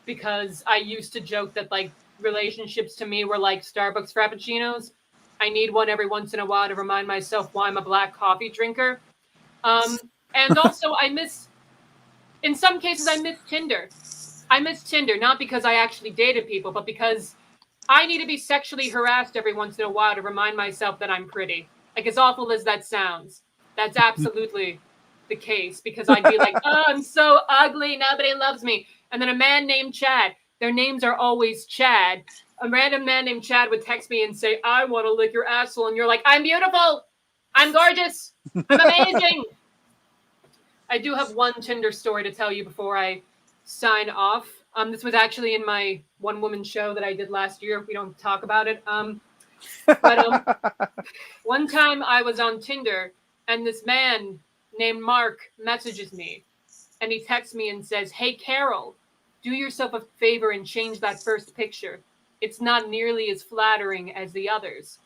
because I used to joke that, like, relationships to me were like Starbucks Frappuccinos. I need one every once in a while to remind myself why I'm a black coffee drinker. And also in some cases, I miss Tinder. I miss Tinder, not because I actually dated people, but because I need to be sexually harassed every once in a while to remind myself that I'm pretty. Like, as awful as that sounds, that's absolutely the case, because I'd be like, oh, I'm so ugly, nobody loves me. And then a man named Chad, their names are always Chad. A random man named Chad would text me and say, I want to lick your asshole. And you're like, I'm beautiful. I'm gorgeous. I'm amazing. I do have one Tinder story to tell you before I sign off. This was actually in my one-woman show that I did last year. We don't talk about it. But one time I was on Tinder, and this man named Mark messages me, and he texts me and says, hey, Carol, do yourself a favor and change that first picture. It's not nearly as flattering as the others.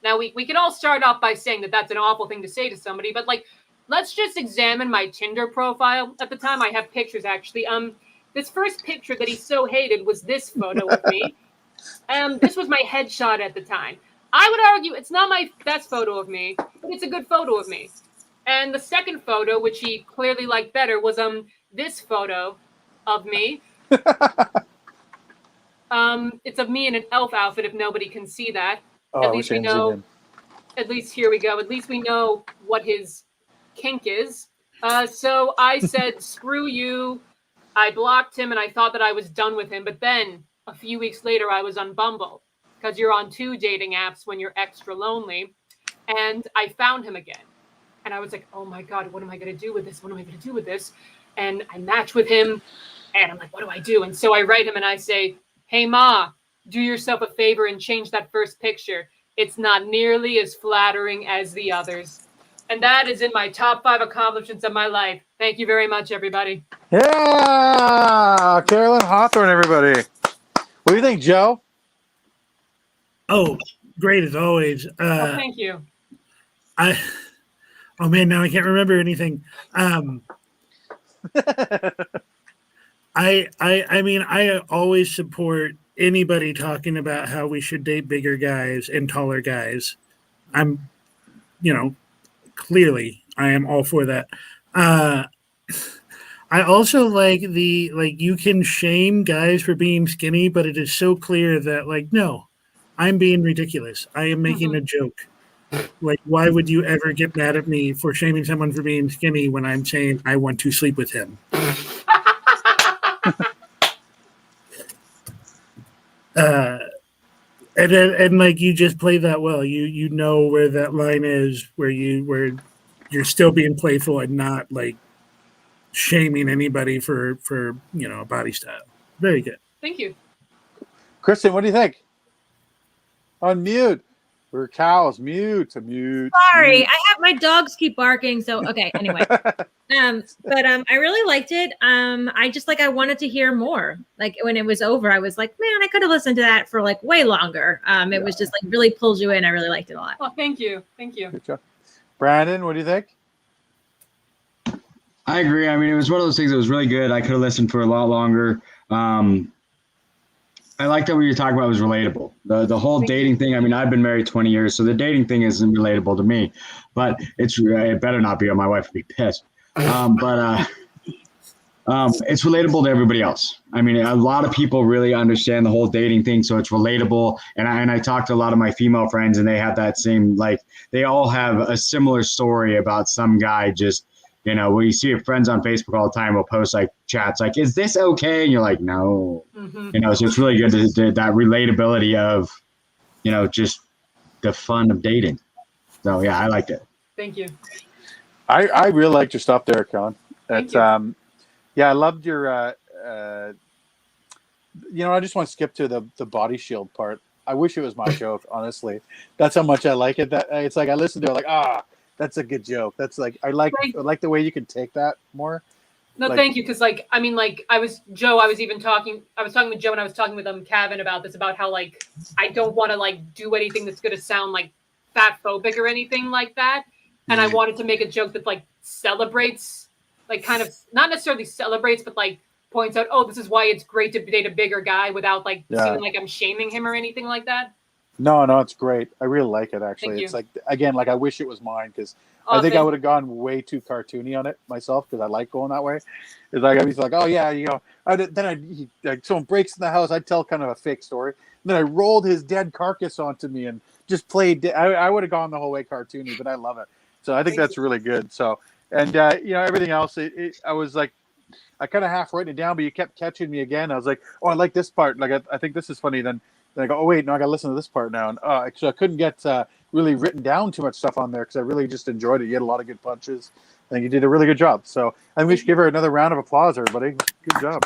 Now, we can all start off by saying that that's an awful thing to say to somebody, but, like, let's just examine my Tinder profile. At the time, I have pictures, actually. This first picture that he so hated was this photo of me. This was my headshot at the time. I would argue it's not my best photo of me, but it's a good photo of me. And the second photo, which he clearly liked better, was this photo of me. It's of me in an elf outfit, if nobody can see that. Oh, at least we know. At least here we go. At least we know what his kink is. So I said, screw you. I blocked him, and I thought that I was done with him. But then a few weeks later, I was on Bumble, because you're on 2 dating apps when you're extra lonely. And I found him again. And I was like, oh my God, what am I going to do with this? What am I going to do with this? and I match with him, and I'm like, what do I do? And so I write him and I say, hey, Ma, do yourself a favor and change that first picture. It's not nearly as flattering as the others. And that is in my top 5 accomplishments of my life. Thank you very much, everybody. Yeah, Carolyn Hawthorne, everybody. What do you think, Joe? Oh, great as always. Thank you. Oh man, now I can't remember anything. I mean, I always support anybody talking about how we should date bigger guys and taller guys. I'm, clearly I am all for that. I also like you can shame guys for being skinny, but it is so clear that no, I'm being ridiculous. I am making a joke. Like, why would you ever get mad at me for shaming someone for being skinny when I'm saying I want to sleep with him? And like you just play that well. You know where that line is, where you're still being playful and not like shaming anybody for a body style. Very good. Thank you. Kristen, what do you think? Unmute. We're cows. Mute. Sorry, I have my dogs keep barking. So okay. Anyway, but I really liked it. I just I wanted to hear more. Like when it was over, I was like, man, I could have listened to that for way longer. It was just really pulls you in. I really liked it a lot. Oh, thank you. Good job. Brandon, what do you think? I agree. I mean, it was one of those things that was really good. I could have listened for a lot longer. I like that what you're talking about was relatable. The whole dating thing. I mean, I've been married 20 years, so the dating thing isn't relatable to me. But it better not be, or my wife would be pissed. It's relatable to everybody else. I mean, a lot of people really understand the whole dating thing, so it's relatable. And I talked to a lot of my female friends, and they have that same they all have a similar story about some guy just. When you see your friends on Facebook all the time will post chats is this okay? And you're like, no. Mm-hmm. So it's really good to that relatability of, just the fun of dating. So yeah, I liked it. Thank you. I really liked your stuff there, Colin. Thank you. Yeah, I loved your I just want to skip to the body shield part. I wish it was my joke, honestly. That's how much I like it. That it's I listened to it that's a good joke. That's I like the way you can take that more. No, thank you. Because I was Joe. I was talking with Joe, and I was talking with Kevin about this, about how I don't want to do anything that's going to sound fat phobic or anything like that. And I wanted to make a joke that celebrates, kind of not necessarily celebrates, but points out, oh, this is why it's great to date a bigger guy without seeming like I'm shaming him or anything like that. No, it's great. I really like it, actually. It's again, I wish it was mine, because I think I would have gone way too cartoony on it myself, because I like going that way. It's I'd be oh yeah, someone breaks in the house, I'd tell kind of a fake story. And then I rolled his dead carcass onto me and just played. I would have gone the whole way cartoony, but I love it. So I think that's really good. So, and everything else, I was I kind of half written it down, but you kept catching me again. I was like, oh, I like this part. I think this is funny. Then I go, oh wait, no, I got to listen to this part now. And so I couldn't get really written down too much stuff on there, because I really just enjoyed it. You had a lot of good punches. I think you did a really good job. So I think we should give her another round of applause, everybody. Good job.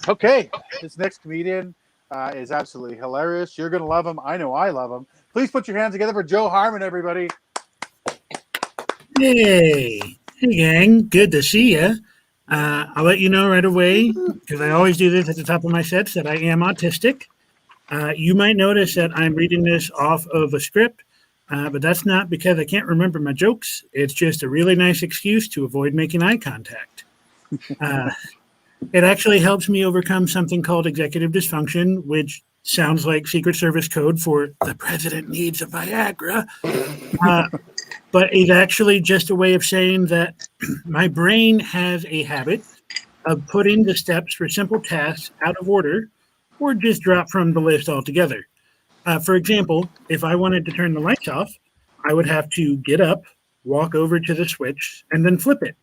Okay, this next comedian is absolutely hilarious. You're gonna love him. I know I love him. Please put your hands together for Joe Harmon, everybody. Hey gang, good to see you. I'll let you know right away, because I always do this at the top of my sets, that I am autistic. You might notice that I'm reading this off of a script, but that's not because I can't remember my jokes. It's just a really nice excuse to avoid making eye contact. It actually helps me overcome something called executive dysfunction, which sounds like Secret Service code for the president needs a Viagra. But it's actually just a way of saying that my brain has a habit of putting the steps for simple tasks out of order, or just drop from the list altogether. For example, if I wanted to turn the lights off, I would have to get up, walk over to the switch, and then flip it.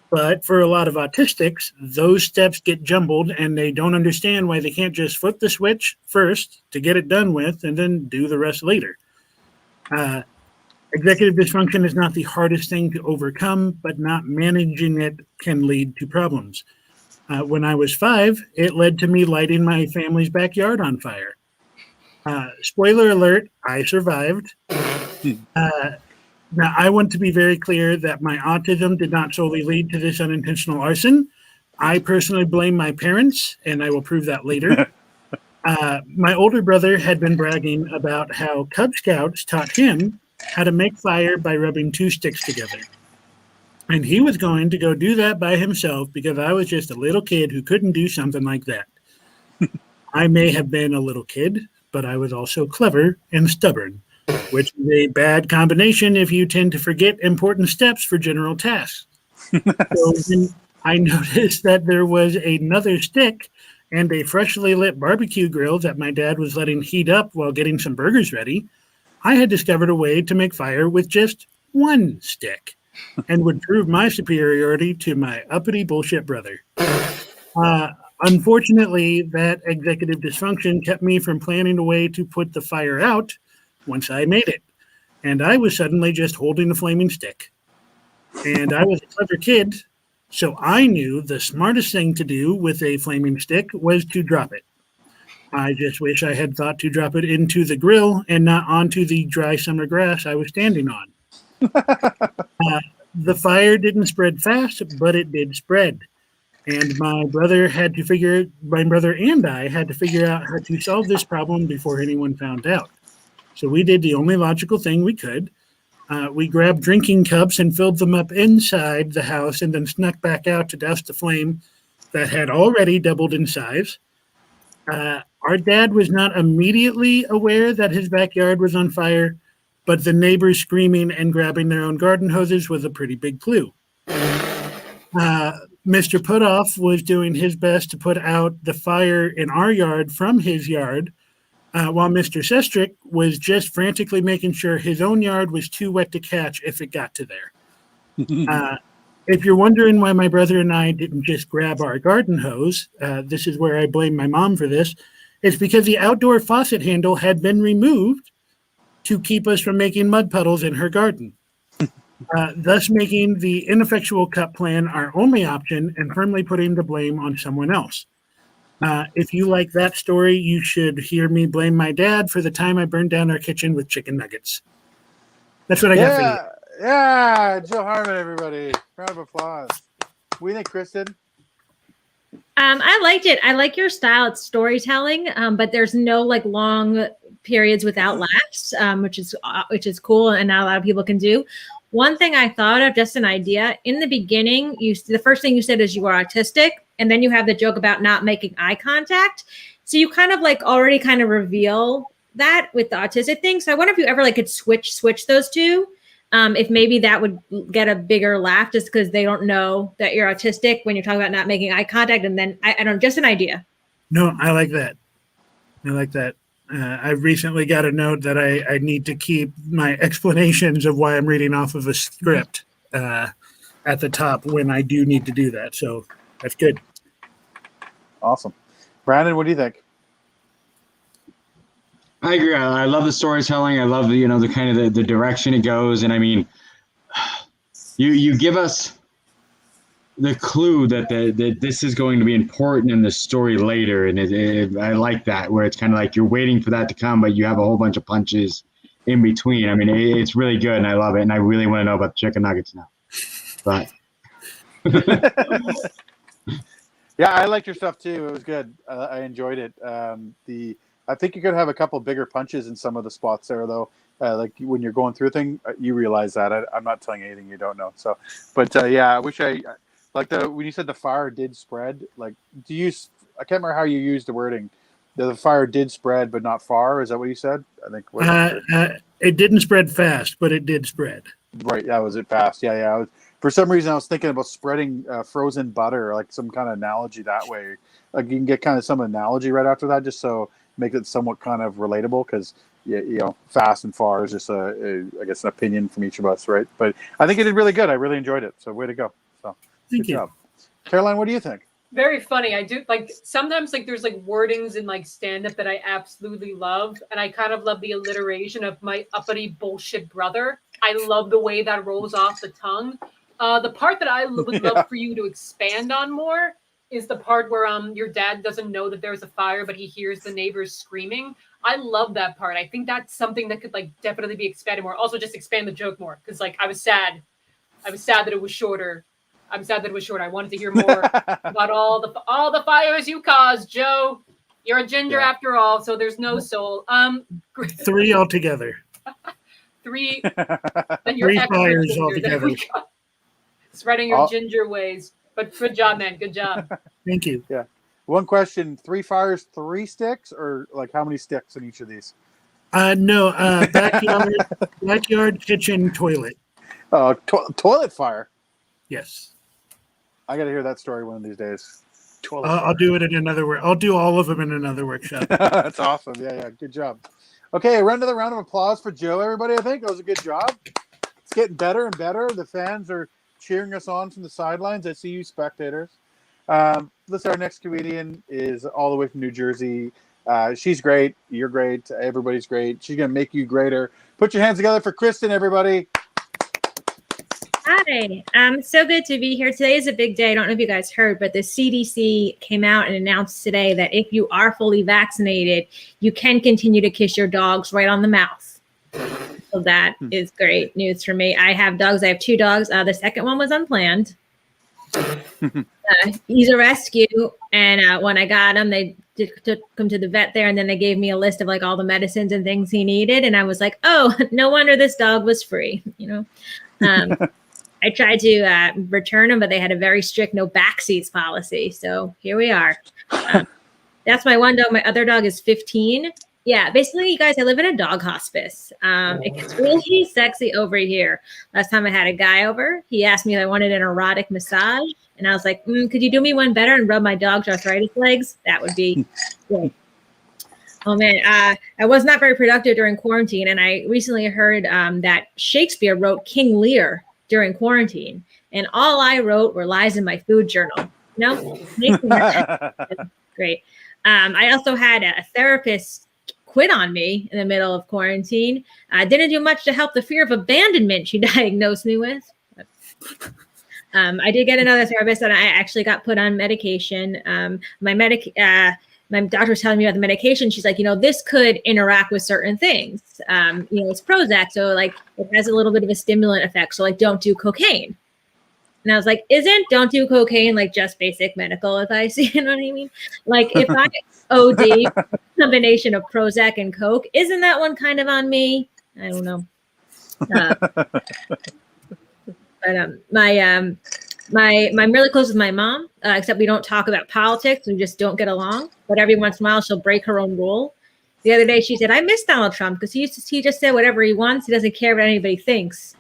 But for a lot of autistics, those steps get jumbled, and they don't understand why they can't just flip the switch first to get it done with, and then do the rest later. Executive dysfunction is not the hardest thing to overcome, but not managing it can lead to problems. When I was 5, it led to me lighting my family's backyard on fire. Spoiler alert, I survived. Now, I want to be very clear that my autism did not solely lead to this unintentional arson. I personally blame my parents, and I will prove that later. My older brother had been bragging about how Cub Scouts taught him how to make fire by rubbing 2 sticks together. And he was going to go do that by himself because I was just a little kid who couldn't do something like that. I may have been a little kid, but I was also clever and stubborn, which is a bad combination if you tend to forget important steps for general tasks. So when I noticed that there was another stick and a freshly lit barbecue grill that my dad was letting heat up while getting some burgers ready, I had discovered a way to make fire with just 1 stick and would prove my superiority to my uppity bullshit brother. Unfortunately, that executive dysfunction kept me from planning a way to put the fire out once I made it. And I was suddenly just holding a flaming stick. And I was a clever kid, so I knew the smartest thing to do with a flaming stick was to drop it. I just wish I had thought to drop it into the grill and not onto the dry summer grass I was standing on. The fire didn't spread fast, but it did spread. And my brother and I had to figure out how to solve this problem before anyone found out. So we did the only logical thing we could. We grabbed drinking cups and filled them up inside the house and then snuck back out to douse the flame that had already doubled in size. Our dad was not immediately aware that his backyard was on fire, but the neighbors screaming and grabbing their own garden hoses was a pretty big clue. Mr. Putoff was doing his best to put out the fire in our yard from his yard, while Mr. Sestrick was just frantically making sure his own yard was too wet to catch if it got to there. If you're wondering why my brother and I didn't just grab our garden hose, this is where I blame my mom for this. It's because the outdoor faucet handle had been removed to keep us from making mud puddles in her garden, thus making the ineffectual cup plan our only option and firmly putting the blame on someone else. If you like that story, you should hear me blame my dad for the time I burned down our kitchen with chicken nuggets. That's what I got for you. Yeah, Joe Harmon, everybody. Round of applause. What do you think, Kristen? I liked it. I like your style. It's storytelling, but there's no like long periods without laughs, which is cool, and not a lot of people can do. One thing I thought of, just an idea. In the beginning, the first thing you said is you were autistic, and then you have the joke about not making eye contact. So you kind of like already kind of reveal that with the autistic thing. So I wonder if you ever like could switch those two. If maybe that would get a bigger laugh just because they don't know that you're autistic when you're talking about not making eye contact. And then I don't know, just an idea. No, I like that. I recently got a note that I need to keep my explanations of why I'm reading off of a script at the top when I do need to do that. So that's good. Awesome. Brandon, what do you think? I agree. I love the storytelling. I love the kind of the direction it goes. And I mean, you give us the clue that this is going to be important in the story later, and I like that, where it's kind of like you're waiting for that to come, but you have a whole bunch of punches in between. I mean, it's really good, and I love it, and I really want to know about the chicken nuggets now. But yeah, I liked your stuff too. It was good. I enjoyed it. I think you could have a couple bigger punches in some of the spots there, though. Like when you're going through a thing, you realize that. I'm not telling you anything you don't know. So, but yeah, I wish I like when you said the fire did spread. Like, I can't remember how you used the wording. The fire did spread, but not far. Is that what you said? I think. It didn't spread fast, but it did spread. Right. That was it. Fast. Yeah. For some reason, I was thinking about spreading frozen butter, like some kind of analogy that way. Like you can get kind of some analogy right after that, just so make it somewhat kind of relatable, because fast and far is just I guess an opinion from each of us, right? But I think it did really good. I really enjoyed it. So way to go. So Thank you. Job. Caroline, what do you think? Very funny. I do like sometimes like there's like wordings in like stand up that I absolutely love. And I kind of love the alliteration of my uppity bullshit brother. I love the way that rolls off the tongue. The part that I would love for you to expand on more is the part where your dad doesn't know that there's a fire, but he hears the neighbors screaming. I love that part. I think that's something that could like definitely be expanded more. Also, just expand the joke more because like I was sad. I was sad that it was shorter. I'm sad that it was short. I wanted to hear more about all the fires you caused, Joe. You're a ginger after all, so there's no soul. 3 altogether. 3. Then you're 3 extra fires ginger. altogether. Spreading your ginger ways. But good job, man. Good job. Thank you. Yeah. One question: 3 fires, 3 sticks, or like how many sticks in each of these? No, backyard, kitchen, toilet. Toilet fire. Yes. I got to hear that story one of these days. I'll do it in another work. I'll do all of them in another workshop. That's awesome. Yeah. Good job. Okay, another round of applause for Joe, everybody. I think that was a good job. It's getting better and better. The fans are cheering us on from the sidelines. I see you spectators. Listen, our next comedian is all the way from New Jersey. She's great. You're great. Everybody's great. She's going to make you greater. Put your hands together for Kristen, everybody. Hi, so good to be here. Today is a big day. I don't know if you guys heard, but the CDC came out and announced today that if you are fully vaccinated, you can continue to kiss your dogs right on the mouth. So that is great news for me. I have dogs. I have 2 dogs. The second one was unplanned. He's a rescue. And when I got him, they took him to the vet there. And then they gave me a list of like all the medicines and things he needed. And I was like, oh, no wonder this dog was free, I tried to return them, but they had a very strict no backseats policy. So here we are. That's my one dog. My other dog is 15. Yeah, basically, you guys, I live in a dog hospice. It gets really sexy over here. Last time I had a guy over, he asked me if I wanted an erotic massage. And I was like, could you do me one better and rub my dog's arthritis legs? That would be great. Oh, man, I was not very productive during quarantine. And I recently heard that Shakespeare wrote King Lear during quarantine, and all I wrote were lies in my food journal. Great. I also had a therapist quit on me in the middle of quarantine. I didn't do much to help the fear of abandonment she diagnosed me with. I did get another therapist, and I actually got put on medication. My doctor was telling me about the medication. She's like, this could interact with certain things. It's Prozac, so like it has a little bit of a stimulant effect. So like, don't do cocaine. And I was like, don't do cocaine like just basic medical advice? You know what I mean? Like if I OD combination of Prozac and Coke, isn't that one kind of on me? I don't know. I'm really close with my mom, except we don't talk about politics. We just don't get along. But every once in a while, she'll break her own rule. The other day, she said, I miss Donald Trump because he just said whatever he wants. He doesn't care what anybody thinks.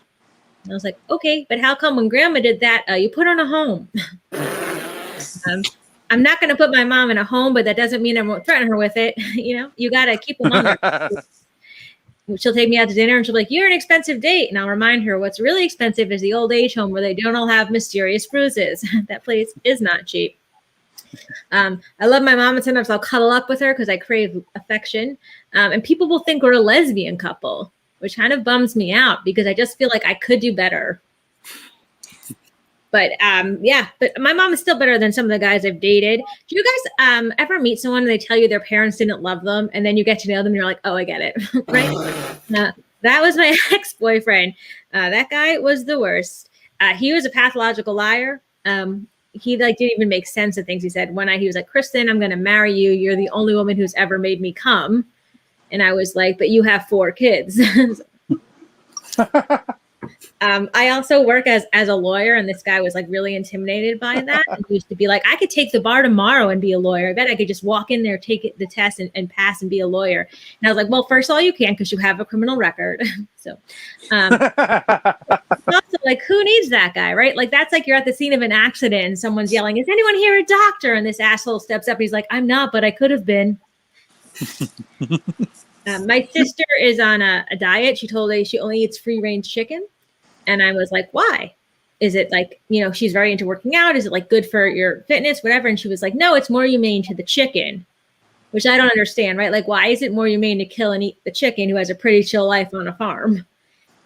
And I was like, okay, but how come when grandma did that, you put her in a home? I'm not going to put my mom in a home, but that doesn't mean I won't threaten her with it. You got to keep them on there. She'll take me out to dinner and she'll be like, you're an expensive date. And I'll remind her what's really expensive is the old age home where they don't all have mysterious bruises. That place is not cheap. I love my mom, and sometimes I'll cuddle up with her because I crave affection. And people will think we're a lesbian couple, which kind of bums me out because I just feel like I could do better. But but my mom is still better than some of the guys I've dated. Do you guys ever meet someone and they tell you their parents didn't love them, and then you get to know them and you're like, oh, I get it, right? That was my ex-boyfriend. That guy was the worst. He was a pathological liar. He didn't even make sense of things he said. He was like, Kristen, I'm going to marry you. You're the only woman who's ever made me come. And I was like, but you have 4 kids. I also work as a lawyer, and this guy was like really intimidated by that. And he used to be like, I could take the bar tomorrow and be a lawyer. I bet I could just walk in there, take the test and pass and be a lawyer. And I was like, well, first of all, you can because you have a criminal record. So also like, who needs that guy, right? Like that's like you're at the scene of an accident and someone's yelling, is anyone here a doctor? And this asshole steps up. He's like, I'm not, but I could have been. My sister is on a diet. She told me she only eats free range chicken. And I was like, why? is it like, she's very into working out. Is it like good for your fitness, whatever? And she was like, no, it's more humane to the chicken, which I don't understand, right? Like, why is it more humane to kill and eat the chicken who has a pretty chill life on a farm?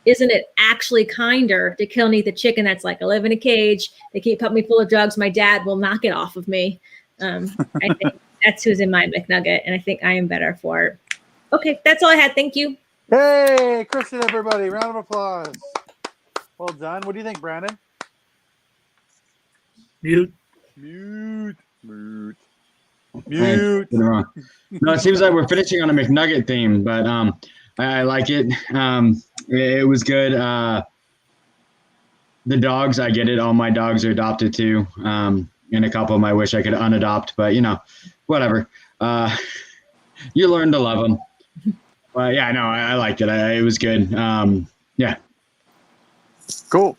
Isn't it actually kinder to kill and eat the chicken that's like, I live in a cage, they keep pumping me full of drugs, my dad will knock it off of me. I think that's who's in my McNugget, and I think I am better for it. Okay, that's all I had. Thank you. Hey, Kristen, everybody. Round of applause. Well done. What do you think, Brandon? Mute. Mute. No, it seems like we're finishing on a McNugget theme, but I like it. It was good. The dogs, I get it. All my dogs are adopted too. And a couple of them I wish I could unadopt, but whatever. You learn to love them. But yeah, no, I liked it. It was good. Yeah. Cool.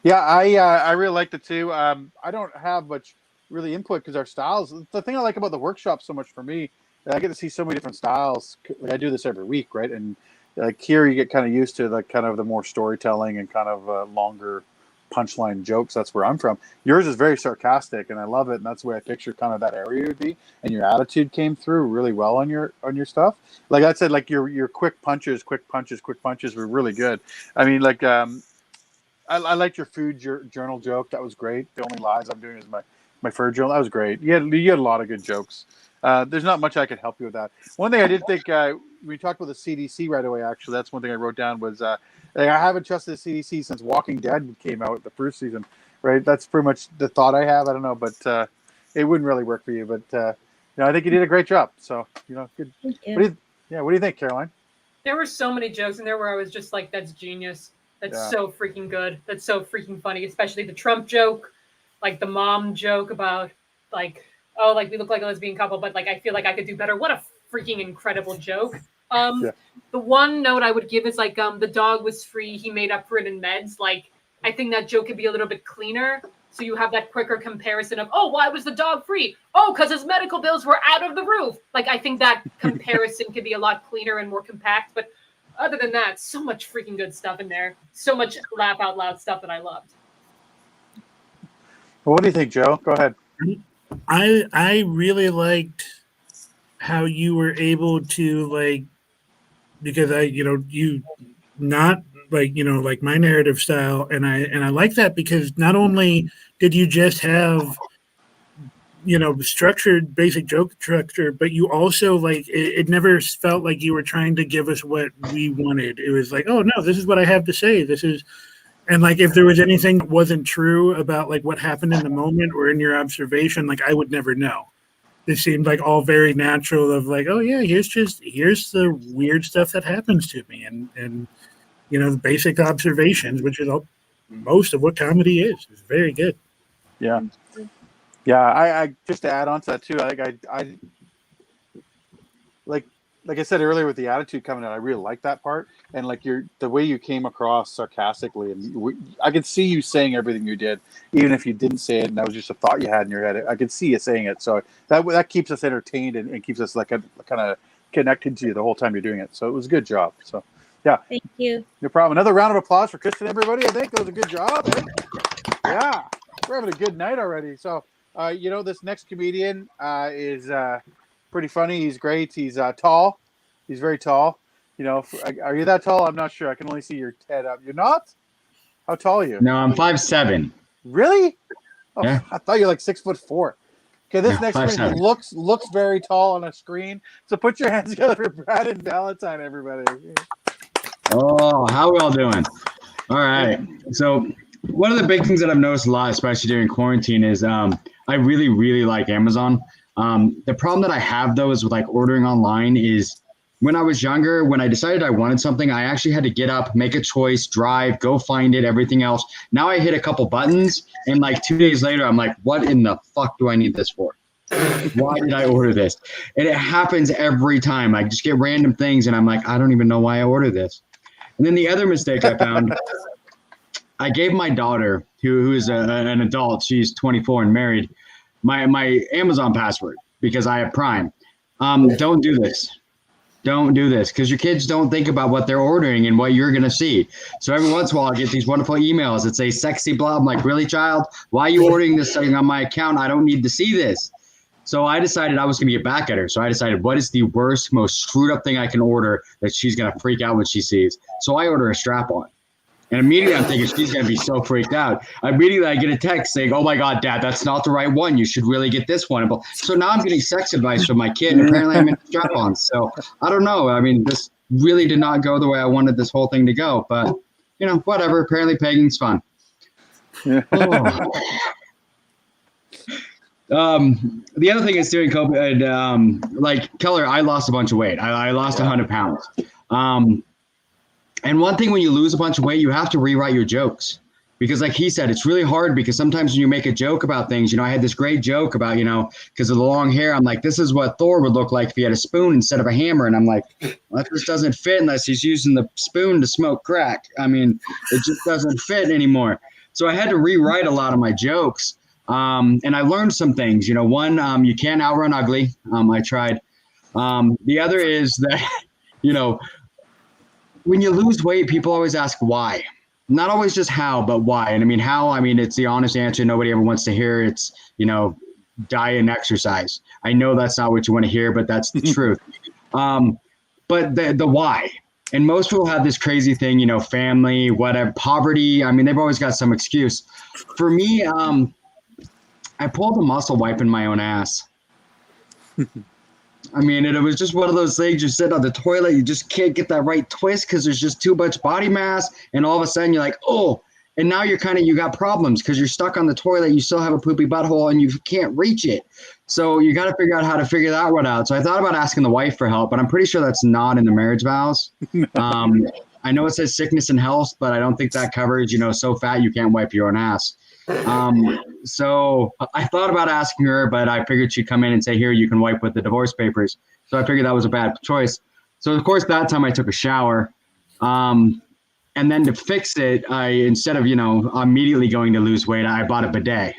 Yeah, I really liked it too. I don't have much really input because our styles. The thing I like about the workshop so much for me, I get to see so many different styles. Like, I do this every week, right? And like here, you get kind of used to the kind of the more storytelling and kind of longer punchline jokes. That's where I'm from. Yours is very sarcastic, and I love it. And that's the way I picture kind of that area would be. And your attitude came through really well on your stuff. Like I said, like your quick punches were really good. I mean, like I liked your food journal joke. That was great. The only lies I'm doing is my fur journal. That was great. You had a lot of good jokes. There's not much I could help you with that. One thing I did think we talked about the CDC right away. Actually, that's one thing I wrote down was I haven't trusted the CDC since Walking Dead came out the first season. Right, that's pretty much the thought I have. I don't know, but it wouldn't really work for you. But I think you did a great job. So good. Thank you. What do you think, Caroline? There were so many jokes in there where I was just like, that's genius. That's so freaking good. That's so freaking funny, especially the Trump joke, like the mom joke about like, oh, like we look like a lesbian couple, but like I feel like I could do better. What a freaking incredible joke. The one note I would give is like the dog was free, he made up for it in meds. Like I think that joke could be a little bit cleaner. So you have that quicker comparison of, oh, why was the dog free? Oh, because his medical bills were out of the roof. Like I think that comparison could be a lot cleaner and more compact. But other than that, so much freaking good stuff in there. So much laugh out loud stuff that I loved. Well, what do you think, Joe? Go ahead. I really liked how you were able to like, because you not like like my narrative style, and I like that because not only did you just have structured basic joke structure, but you also like it never felt like you were trying to give us what we wanted. It was like, oh no, this is what I have to say. This is, and like if there was anything that wasn't true about like what happened in the moment or in your observation, like I would never know. It seemed like all very natural of like, oh yeah, here's the weird stuff that happens to me, and the basic observations, which is most of what comedy is. It's very good. Yeah. Yeah, I just to add on to that too. I like I said earlier with the attitude coming out, I really like that part, and like the way you came across sarcastically, and I could see you saying everything you did, even if you didn't say it, and that was just a thought you had in your head. I could see you saying it, so that keeps us entertained and keeps us like kind of connected to you the whole time you're doing it. So it was a good job. So yeah, Thank you. no problem. Another round of applause for Kristen, everybody. I think it was a good job. Eh? Yeah, we're having a good night already. So. This next comedian is pretty funny. He's great. He's tall. He's very tall. Are you that tall? I'm not sure. I can only see your head up. You're not? How tall are you? No, I'm 5'7". Really? Oh, Yeah. I thought you're like 6'4". Okay, this No, next 5'7". comedian looks very tall on a screen. So put your hands together for Brad and Valentine, everybody. Oh, how we all doing? All right. So one of the big things that I've noticed a lot, especially during quarantine, is I really, really like Amazon. The problem that I have, though, is with like ordering online is when I was younger, when I decided I wanted something, I actually had to get up, make a choice, drive, go find it, everything else. Now I hit a couple buttons, and like 2 days later, I'm like, what in the fuck do I need this for? Why did I order this? And it happens every time. I just get random things, and I'm like, I don't even know why I ordered this. And then the other mistake I found, I gave my daughter, who is an adult, she's 24 and married, my Amazon password because I have Prime. Don't do this. don't do this, because your kids don't think about what they're ordering and what you're going to see. So every once in a while, I get these wonderful emails that say sexy blah. I'm like, really, child? Why are you ordering this thing on my account? I don't need to see this. So I decided I was going to get back at her. So I decided, what is the worst, most screwed up thing I can order that she's going to freak out when she sees? So I order a strap-on. And immediately I'm thinking she's going to be so freaked out. Immediately I get a text saying, oh my God, Dad, that's not the right one. You should really get this one. So now I'm getting sex advice from my kid. And apparently I'm into strap-ons. So I don't know. I mean, this really did not go the way I wanted this whole thing to go. But, you know, whatever. Apparently pegging's fun. Oh. The other thing is doing COVID, like Keller, I lost a bunch of weight. I lost 100 pounds. And one thing, when you lose a bunch of weight, you have to rewrite your jokes, because like he said, it's really hard, because sometimes when you make a joke about things, you know, I had this great joke about, you know, because of the long hair, I'm like, this is what Thor would look like if he had a spoon instead of a hammer. And I'm like, well, that just doesn't fit unless he's using the spoon to smoke crack. I mean, it just doesn't fit anymore. So I had to rewrite a lot of my jokes. And I learned some things, you know, one, you can't outrun ugly. I tried. The other is that, you know, when you lose weight, people always ask why. Not always just how, but why. And I mean, how, I mean, it's the honest answer nobody ever wants to hear. It's, you know, diet and exercise. I know that's not what you want to hear, but that's the truth. But the why. And most people have this crazy thing, you know, family, whatever, poverty. I mean, they've always got some excuse. For me, I pulled a muscle wiping my own ass. I mean, it was just one of those things. You sit on the toilet, you just can't get that right twist because there's just too much body mass. And all of a sudden you're like, oh, and now you got problems because you're stuck on the toilet. You still have a poopy butthole and you can't reach it. So you got to figure out how to figure that one out. So I thought about asking the wife for help, but I'm pretty sure that's not in the marriage vows. I know it says sickness and health, but I don't think that covers, you know, so fat you can't wipe your own ass. So I thought about asking her, but I figured she'd come in and say, here, you can wipe with the divorce papers. So I figured that was a bad choice. So of course, that time I took a shower. And then to fix it, instead of, you know, immediately going to lose weight, I bought a bidet.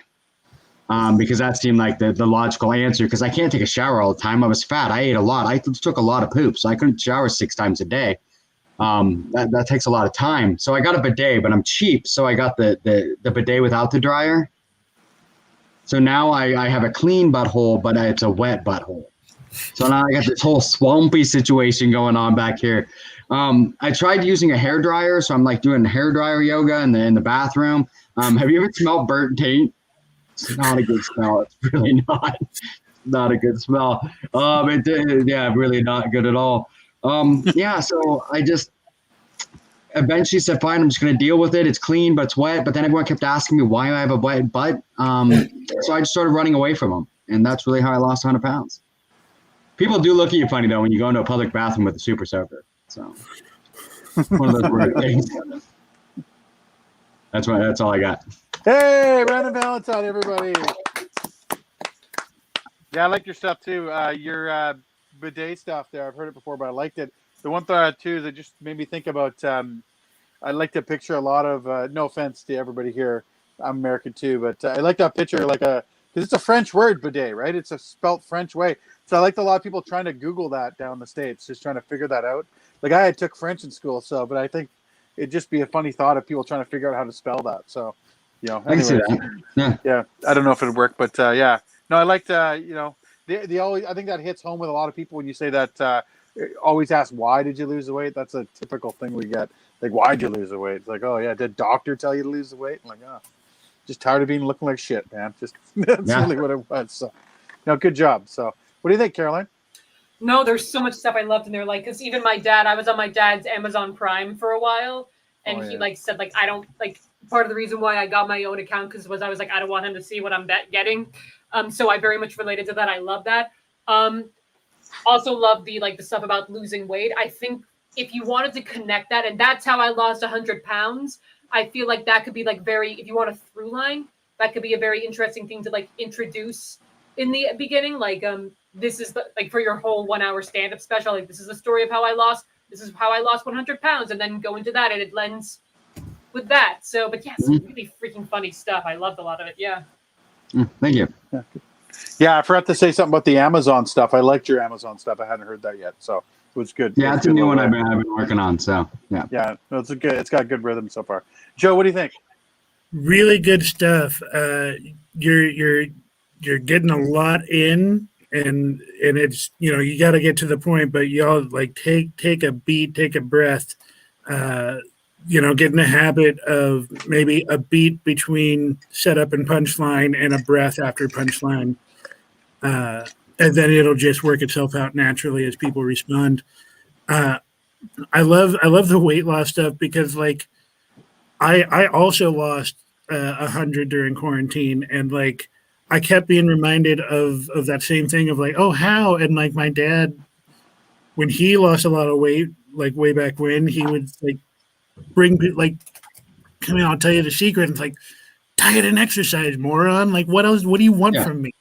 Because that seemed like the logical answer, because I can't take a shower all the time. I was fat. I ate a lot. I took a lot of poop, so I couldn't shower 6 times a day. That takes a lot of time. So I got a bidet, but I'm cheap. So I got the bidet without the dryer. So now I have a clean butthole, but it's a wet butthole. So now I got this whole swampy situation going on back here. I tried using a hair dryer. So I'm like doing hair dryer yoga in the bathroom. Have you ever smelled burnt taint? It's not a good smell. It's really not a good smell. Really not good at all. So I just eventually said, fine, I'm just going to deal with it. It's clean, but it's wet. But then everyone kept asking me why I have a wet butt. So I just started running away from them. And that's really how I lost 100 pounds. People do look at you funny, though, when you go into a public bathroom with a super soaker. So one of those weird things. That's all I got. Hey, Brandon Valentine, everybody. Yeah, I like your stuff, too. Your bidet stuff there. I've heard it before, but I liked it. The one thing I had, too, is it just made me think about, I like to picture a lot of, no offense to everybody here, I'm American, too, but I like that picture, because it's a French word, bidet, right? It's a spelt French way. So I liked a lot of people trying to Google that down the States, just trying to figure that out. Like, I had took French in school, but I think it'd just be a funny thought of people trying to figure out how to spell that. So, I can see that. Yeah. I don't know if it'd work, but yeah. No, I liked, they always, I think that hits home with a lot of people when you say that, always ask, why did you lose the weight? That's a typical thing we get. Like, why'd you lose the weight? It's like, oh yeah, did doctor tell you to lose the weight? I'm like, oh, just tired of looking like shit, man. Just that's really what it was. So, good job. So, what do you think, Caroline? No, there's so much stuff I loved in there. Like, because even my dad, I was on my dad's Amazon Prime for a while, and he said I don't part of the reason why I got my own account was I was like, I don't want him to see what I'm getting. So I very much related to that. I love that. Also love the stuff about losing weight. I think if you wanted to connect that, and that's how I lost 100 pounds, I feel like that could be if you want a through line, that could be a very interesting thing to introduce in the beginning. This is for your whole 1 hour stand-up special. This is the story of how I lost 100 pounds, and then go into that, and it lends with that. So, but yeah, some really freaking funny stuff. I loved a lot of it. Yeah. Thank you. Yeah, I forgot to say something about the Amazon stuff. I liked your Amazon stuff. I hadn't heard that yet. So was good. Yeah, It's it's a good new one little I've been working on. So yeah. Yeah, no, it's got good rhythm so far. Joe, what do you think? Really good stuff. You're getting a lot in, and it's you got to get to the point, but y'all like take a beat, take a breath. Get in the habit of maybe a beat between setup and punchline, and a breath after punchline, and then it'll just work itself out naturally as people respond. I love the weight loss stuff because like I also lost 100 during quarantine, and like I kept being reminded of that same thing of like, oh, how? And like my dad, when he lost a lot of weight, like way back when, he would like bring like, come here, I'll tell you the secret. It's like diet and exercise, moron. Like what else? What do you want from me?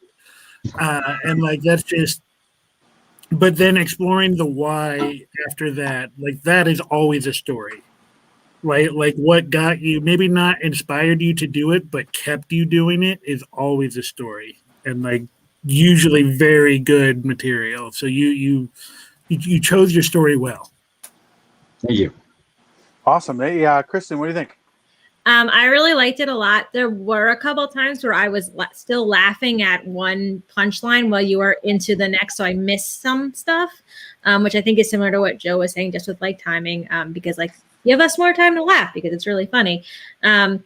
And like that's just. But then exploring the why after that, like that is always a story. Right? Like what got you, maybe not inspired you to do it, but kept you doing it is always a story, and like usually very good material. So you chose your story well. Thank you. Awesome. Hey, Kristen, what do you think? I really liked it a lot. There were a couple of times where I was still laughing at one punchline while you were into the next, so I missed some stuff, which I think is similar to what Joe was saying, just with like timing, because like give us more time to laugh because it's really funny. One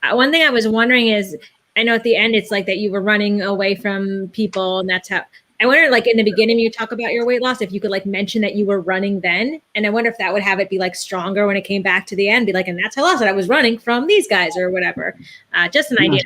thing I was wondering is, I know at the end it's like that you were running away from people, and that's how. I wonder, like in the beginning, you talk about your weight loss, if you could like mention that you were running then. And I wonder if that would have it be like stronger when it came back to the end, be like, and that's how I lost it. I was running from these guys or whatever. Just an idea.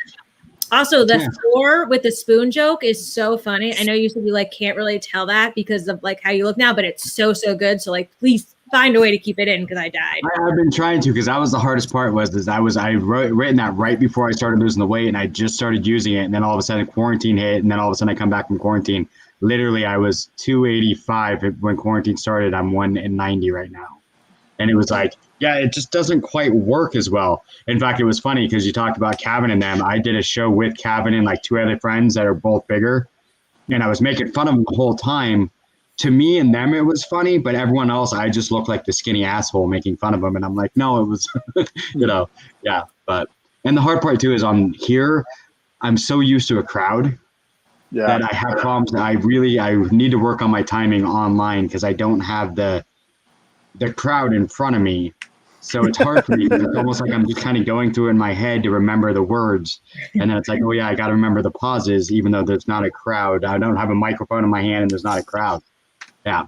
Also, the 4 with the spoon joke is so funny. I know you said you like can't really tell that because of like how you look now, but it's so good. So like, please find a way to keep it in because I died. I've been trying to, because that was the hardest part. I written that right before I started losing the weight, and I just started using it, and then all of a sudden quarantine hit, and then all of a sudden I come back from quarantine. Literally, I was 285 when quarantine started. I'm 190 right now, and it was like, yeah, it just doesn't quite work as well. In fact, it was funny because you talked about Kevin and them. I did a show with Kevin and like 2 other friends that are both bigger, and I was making fun of them the whole time. To me and them, it was funny, but everyone else, I just looked like the skinny asshole making fun of them. And I'm like, no, it was, yeah. But, and the hard part too is on here, I'm so used to a crowd that I have problems. I need to work on my timing online because I don't have the crowd in front of me. So it's hard for me. It's almost like I'm just kind of going through it in my head to remember the words. And then it's like, oh yeah, I got to remember the pauses, even though there's not a crowd. I don't have a microphone in my hand and there's not a crowd. Yeah.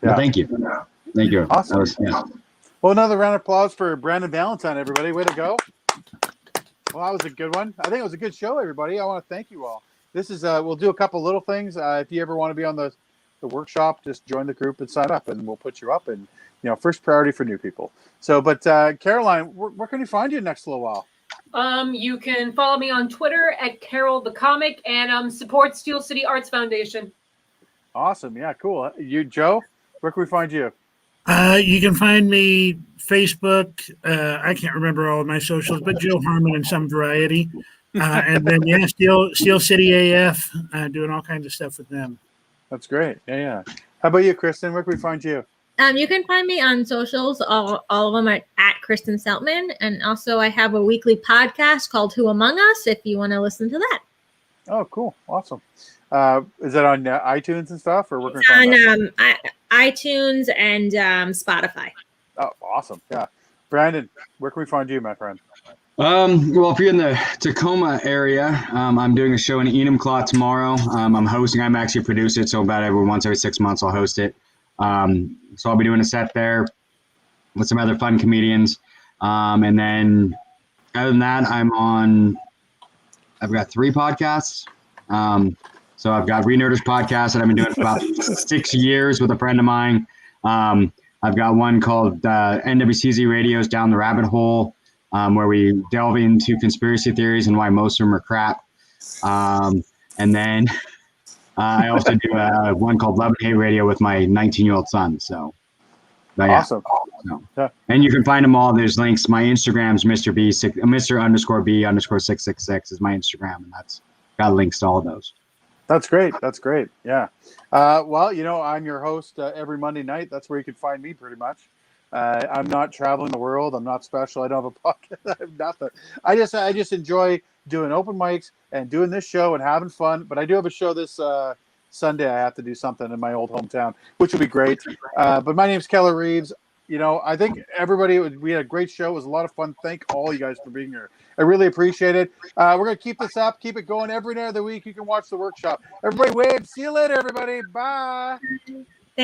Well, thank you. Thank you. Awesome. Well, another round of applause for Brandon Valentine, everybody. Way to go. Well, that was a good one. I think it was a good show, everybody. I want to thank you all. This is we'll do a couple little things. If you ever want to be on the workshop, just join the group and sign up, and we'll put you up. And first priority for new people. So, but Caroline, where can you find you next little while? You can follow me on Twitter at Carol the Comic, and support Steel City Arts Foundation. Awesome. Yeah, cool. You, Joe, where can we find you? You can find me Facebook. I can't remember all of my socials, but Joe Harmon in some variety. And then Steel City AF, doing all kinds of stuff with them. That's great. Yeah. How about you, Kristen? Where can we find you? You can find me on socials. All of them are at Kristen Seltman, and also I have a weekly podcast called Who Among Us. If you want to listen to that. Oh, cool! Awesome. Is that on iTunes and stuff, or where can we find that? iTunes and Spotify. Oh, awesome! Yeah, Brandon, where can we find you, my friend? Well, if you're in the Tacoma area, I'm doing a show in Enumclaw tomorrow. I'm hosting. I'm actually a producer, so about once every 6 months I'll host it. So I'll be doing a set there with some other fun comedians. And then other than that, I've got 3 podcasts. So I've got Renerders podcast that I've been doing for about 6 years with a friend of mine. I've got one called NWCZ Radio's Down the Rabbit Hole, where we delve into conspiracy theories and why most of them are crap. And then I also do one called Love and Hate Radio with my 19-year-old son. So, awesome. Yeah. And you can find them all. There's links. My Instagram's Mr. _B_666 is my Instagram, and that's got links to all of those. That's great. That's great. Yeah. Well, I'm your host every Monday night. That's where you can find me pretty much. I'm not traveling the world. I'm not special. I don't have a pocket. I have nothing. I just enjoy doing open mics and doing this show and having fun. But I do have a show this Sunday. I have to do something in my old hometown, which will be great. But my name's Keller Reeves. I think everybody, we had a great show. It was a lot of fun. Thank all you guys for being here. I really appreciate it. We're going to keep this up, keep it going every night of the week. You can watch the workshop. Everybody wave. See you later, everybody. Bye.